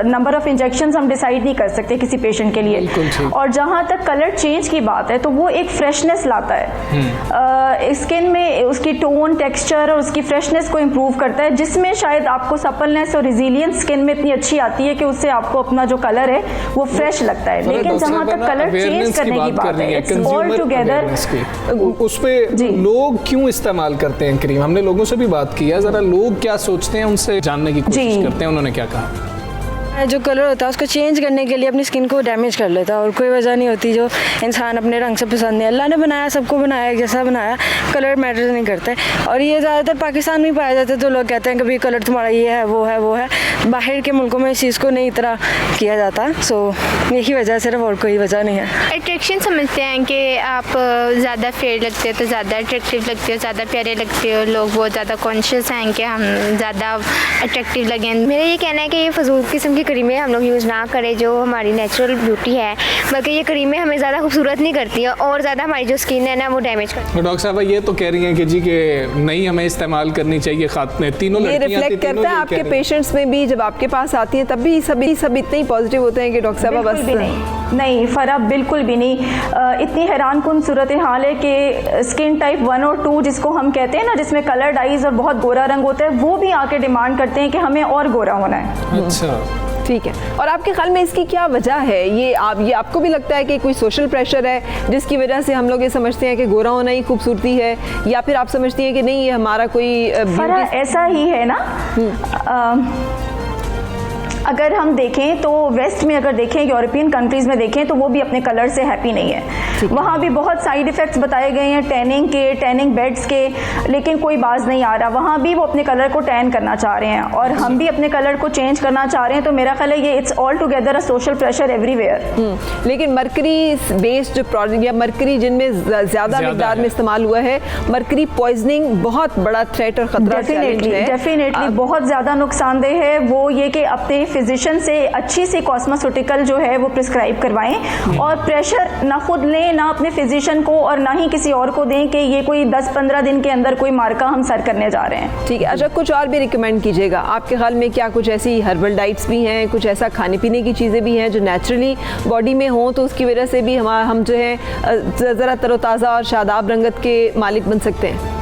number of injection collections हम डिसाइड नहीं कर सकते किसी पेशेंट के लिए। और जहाँ तक कलर चेंज की बात है तो वो एक फ्रेशनेस लाता है स्किन में, उसकी टोन, टेक्सचर और उसकी फ्रेशनेस को इम्प्रूव करता है, जिसमें शायद आपको सपलनेस और रिजिलियंस स्किन में इतनी अच्छी आती है कि उससे आपको अपना जो कलर है वो फ्रेश लगता है। लेकिन जहाँ तक कलर चेंज करने की बात है, इट्स ऑल टुगेदर। उस पे लोग क्यों इस्तेमाल करते हैं क्रीम? हमने लोगों से भी बात की है, जरा लोग क्या सोचते हैं उनसे जानने की कोशिश करते हैं, उन्होंने क्या कहा। जो कलर होता है उसको चेंज करने के लिए अपनी स्किन को डैमेज कर लेता है और कोई वजह नहीं होती। जो इंसान अपने रंग से पसंद नहीं, अल्लाह ने बनाया, सबको बनाया एक जैसा बनाया, कलर मैटर नहीं करते। और ये ज़्यादातर पाकिस्तान में पाया जाता है, तो लोग कहते हैं कि भाई कलर तुम्हारा ये है वो है वो है। बाहर के मुल्कों में इस चीज़ को नहीं इतना किया जाता। सो यही वजह, सिर्फ और कोई वजह नहीं है। अट्रैक्शन समझते हैं कि आप ज़्यादा फेयर लगते हो तो ज़्यादा अट्रैक्टिव लगते हो, ज़्यादा प्यारे लगते हो। लोग बहुत ज़्यादा कॉन्शियस हैं कि हम ज़्यादा अट्रैक्टिव लगें। मेरा ये कहना है कि ये फजूल किस्म की क्रीमें हम लोग यूज़ ना करें जो हमारी नेचुरल ब्यूटी है, बल्कि ये क्रीमें हमें ज़्यादा खूबसूरत नहीं करती हैं और ज़्यादा हमारी जो स्किन है ना वो डैमेज करती है। डॉक्टर साहब ये तो कह रही हैं कि जी कि नहीं हमें इस्तेमाल करनी चाहिए, खातने तीनों ये रिफ्लेक्ट करता है आपके पेशेंट्स में भी, जब आपके पास आती हैं तब भी सब इतने ही पॉजिटिव होते हैं कि डॉक्टर साहब बस नहीं फ़र्क बिल्कुल भी नहीं। इतनी हैरान कुन सूरत हाल है कि स्किन टाइप 1 और 2 जिसको हम कहते हैं ना, जिसमें कलर डाइज और बहुत गोरा रंग होता है, वो भी आके डिमांड करते हैं कि हमें और गोरा होना है। अच्छा, ठीक है। और आपके ख्याल में इसकी क्या वजह है? ये आपको भी लगता है कि कोई सोशल प्रेशर है जिसकी वजह से हम लोग ये समझते हैं कि गोरा होना ही खूबसूरती है, या फिर आप समझती हैं कि नहीं ये हमारा कोई ऐसा ही है ना? अगर हम देखें तो वेस्ट में अगर देखें, यूरोपियन कंट्रीज़ में देखें तो वो भी अपने कलर से हैप्पी नहीं है। वहाँ भी बहुत साइड इफ़ेक्ट्स बताए गए हैं टैनिंग के, टैनिंग बेड्स के, लेकिन कोई बाज नहीं आ रहा। वहाँ भी वो अपने कलर को टैन करना चाह रहे हैं और हम भी अपने कलर को चेंज करना चाह रहे हैं। तो मेरा ख्याल है ये it's all together a social pressure everywhere. लेकिन मरकरी बेस्ड जो प्रोडक्ट या मरकरी जिनमें ज़्यादा मिकदार में इस्तेमाल हुआ है, मरकरी पॉइजनिंग बहुत बड़ा थ्रेट और खतरा डेफिनेटली बहुत ज़्यादा नुकसानदेह है। वो ये कि अपने फिजिशियन से अच्छी सी कॉस्मेटिकल जो है वो प्रिस्क्राइब करवाएं और प्रेशर ना खुद लें, ना अपने फिजिशियन को और ना ही किसी और को दें कि ये कोई 10-15 दिन के अंदर कोई मार्का हम सर करने जा रहे हैं। ठीक है। अच्छा, कुछ और भी रिकमेंड कीजिएगा आपके ख्याल में? क्या कुछ ऐसी हर्बल डाइट्स भी हैं, कुछ ऐसा खाने पीने की चीज़ें भी हैं जो नेचुरली बॉडी में हों तो उसकी वजह से भी हम जो है ज़रा तरोताज़ा और शादाब रंगत के मालिक बन सकते हैं?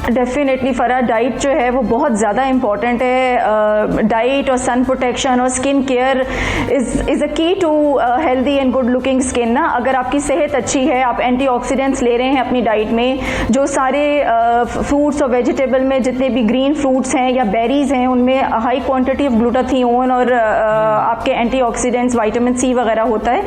डेफिनेटली फ़रा, डाइट जो है वो बहुत ज़्यादा इम्पॉर्टेंट है। डाइट और सन प्रोटेक्शन और skin care is a key to healthy and good looking skin ना। अगर आपकी सेहत अच्छी है, आप एंटीऑक्सीडेंट्स ले रहे हैं अपनी डाइट में, जो सारे फ्रूट्स और वेजिटेबल में जितने भी ग्रीन फ्रूट्स हैं या बेरीज़ हैं उनमें हाई क्वांटिटी ऑफ ग्लूटाथियोन और आपके एंटीऑक्सीडेंट्स विटामिन सी वगैरह होता है।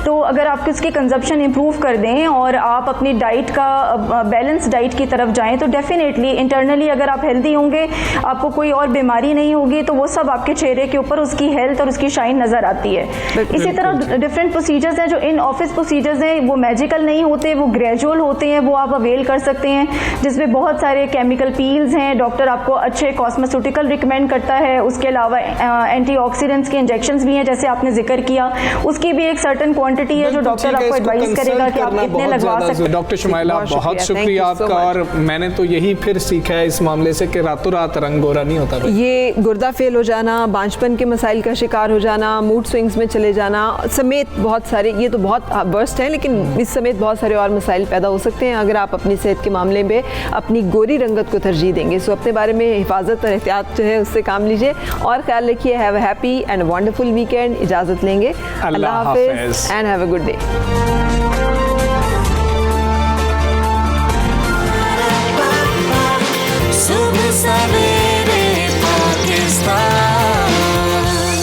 तो अगर आप उसकी कंजप्शन इम्प्रूव कर दें और आप अपनी डाइट का बैलेंस डाइट की तरफ जाएँ तो डेफिनेटली इंटरनली अगर आप हेल्दी होंगे, आपको कोई और बीमारी नहीं होगी, तो वो सब आपके चेहरे के ऊपर उसकी हेल्थ और उसकी शाइन नज़र आती है। इसी तरह डिफरेंट प्रोसीजर्स हैं जो इन ऑफिस प्रोसीजर्स हैं, वो मैजिकल नहीं होते, वो ग्रेजुअल होते हैं, वो आप अवेल कर सकते हैं, जिसमें बहुत सारे केमिकल पील्स हैं। डॉक्टर आपको अच्छे कॉस्मेटिकल रिकमेंड करता है। उसके अलावा एंटीऑक्सीडेंट्स के इंजेक्शंस भी हैं जैसे आपने जिक्र किया, उसकी भी एक सर्टन क्वांटिटी है जो डॉक्टर आपको एडवाइस करेगा कि आप कितने लगवा सकते हैं। डॉक्टर शुमाइला बहुत शुक्रिया आपका। और मैंने तो यही फिर सीखा है इस मामले से कि रातों रात रंग गोरा नहीं होता। ये गुर्दा फेल हो जाना, बांझपन के मसाइल का शिकार हो जाना, मूड स्विंग्स में चले जाना समेत बहुत सारे, ये तो बहुत वर्स्ट है, लेकिन इस समेत बहुत सारे और मसाइल पैदा हो सकते हैं अगर आप अपनी सेहत के मामले में अपनी गोरी रंगत को तरजीह देंगे। सो अपने बारे में हिफाजत और एहतियात जो है उससे काम लीजिए और ख्याल रखिए। Have a happy and wonderful weekend. इजाज़त लेंगे। अल्लाह हाफिज़ and have a good day.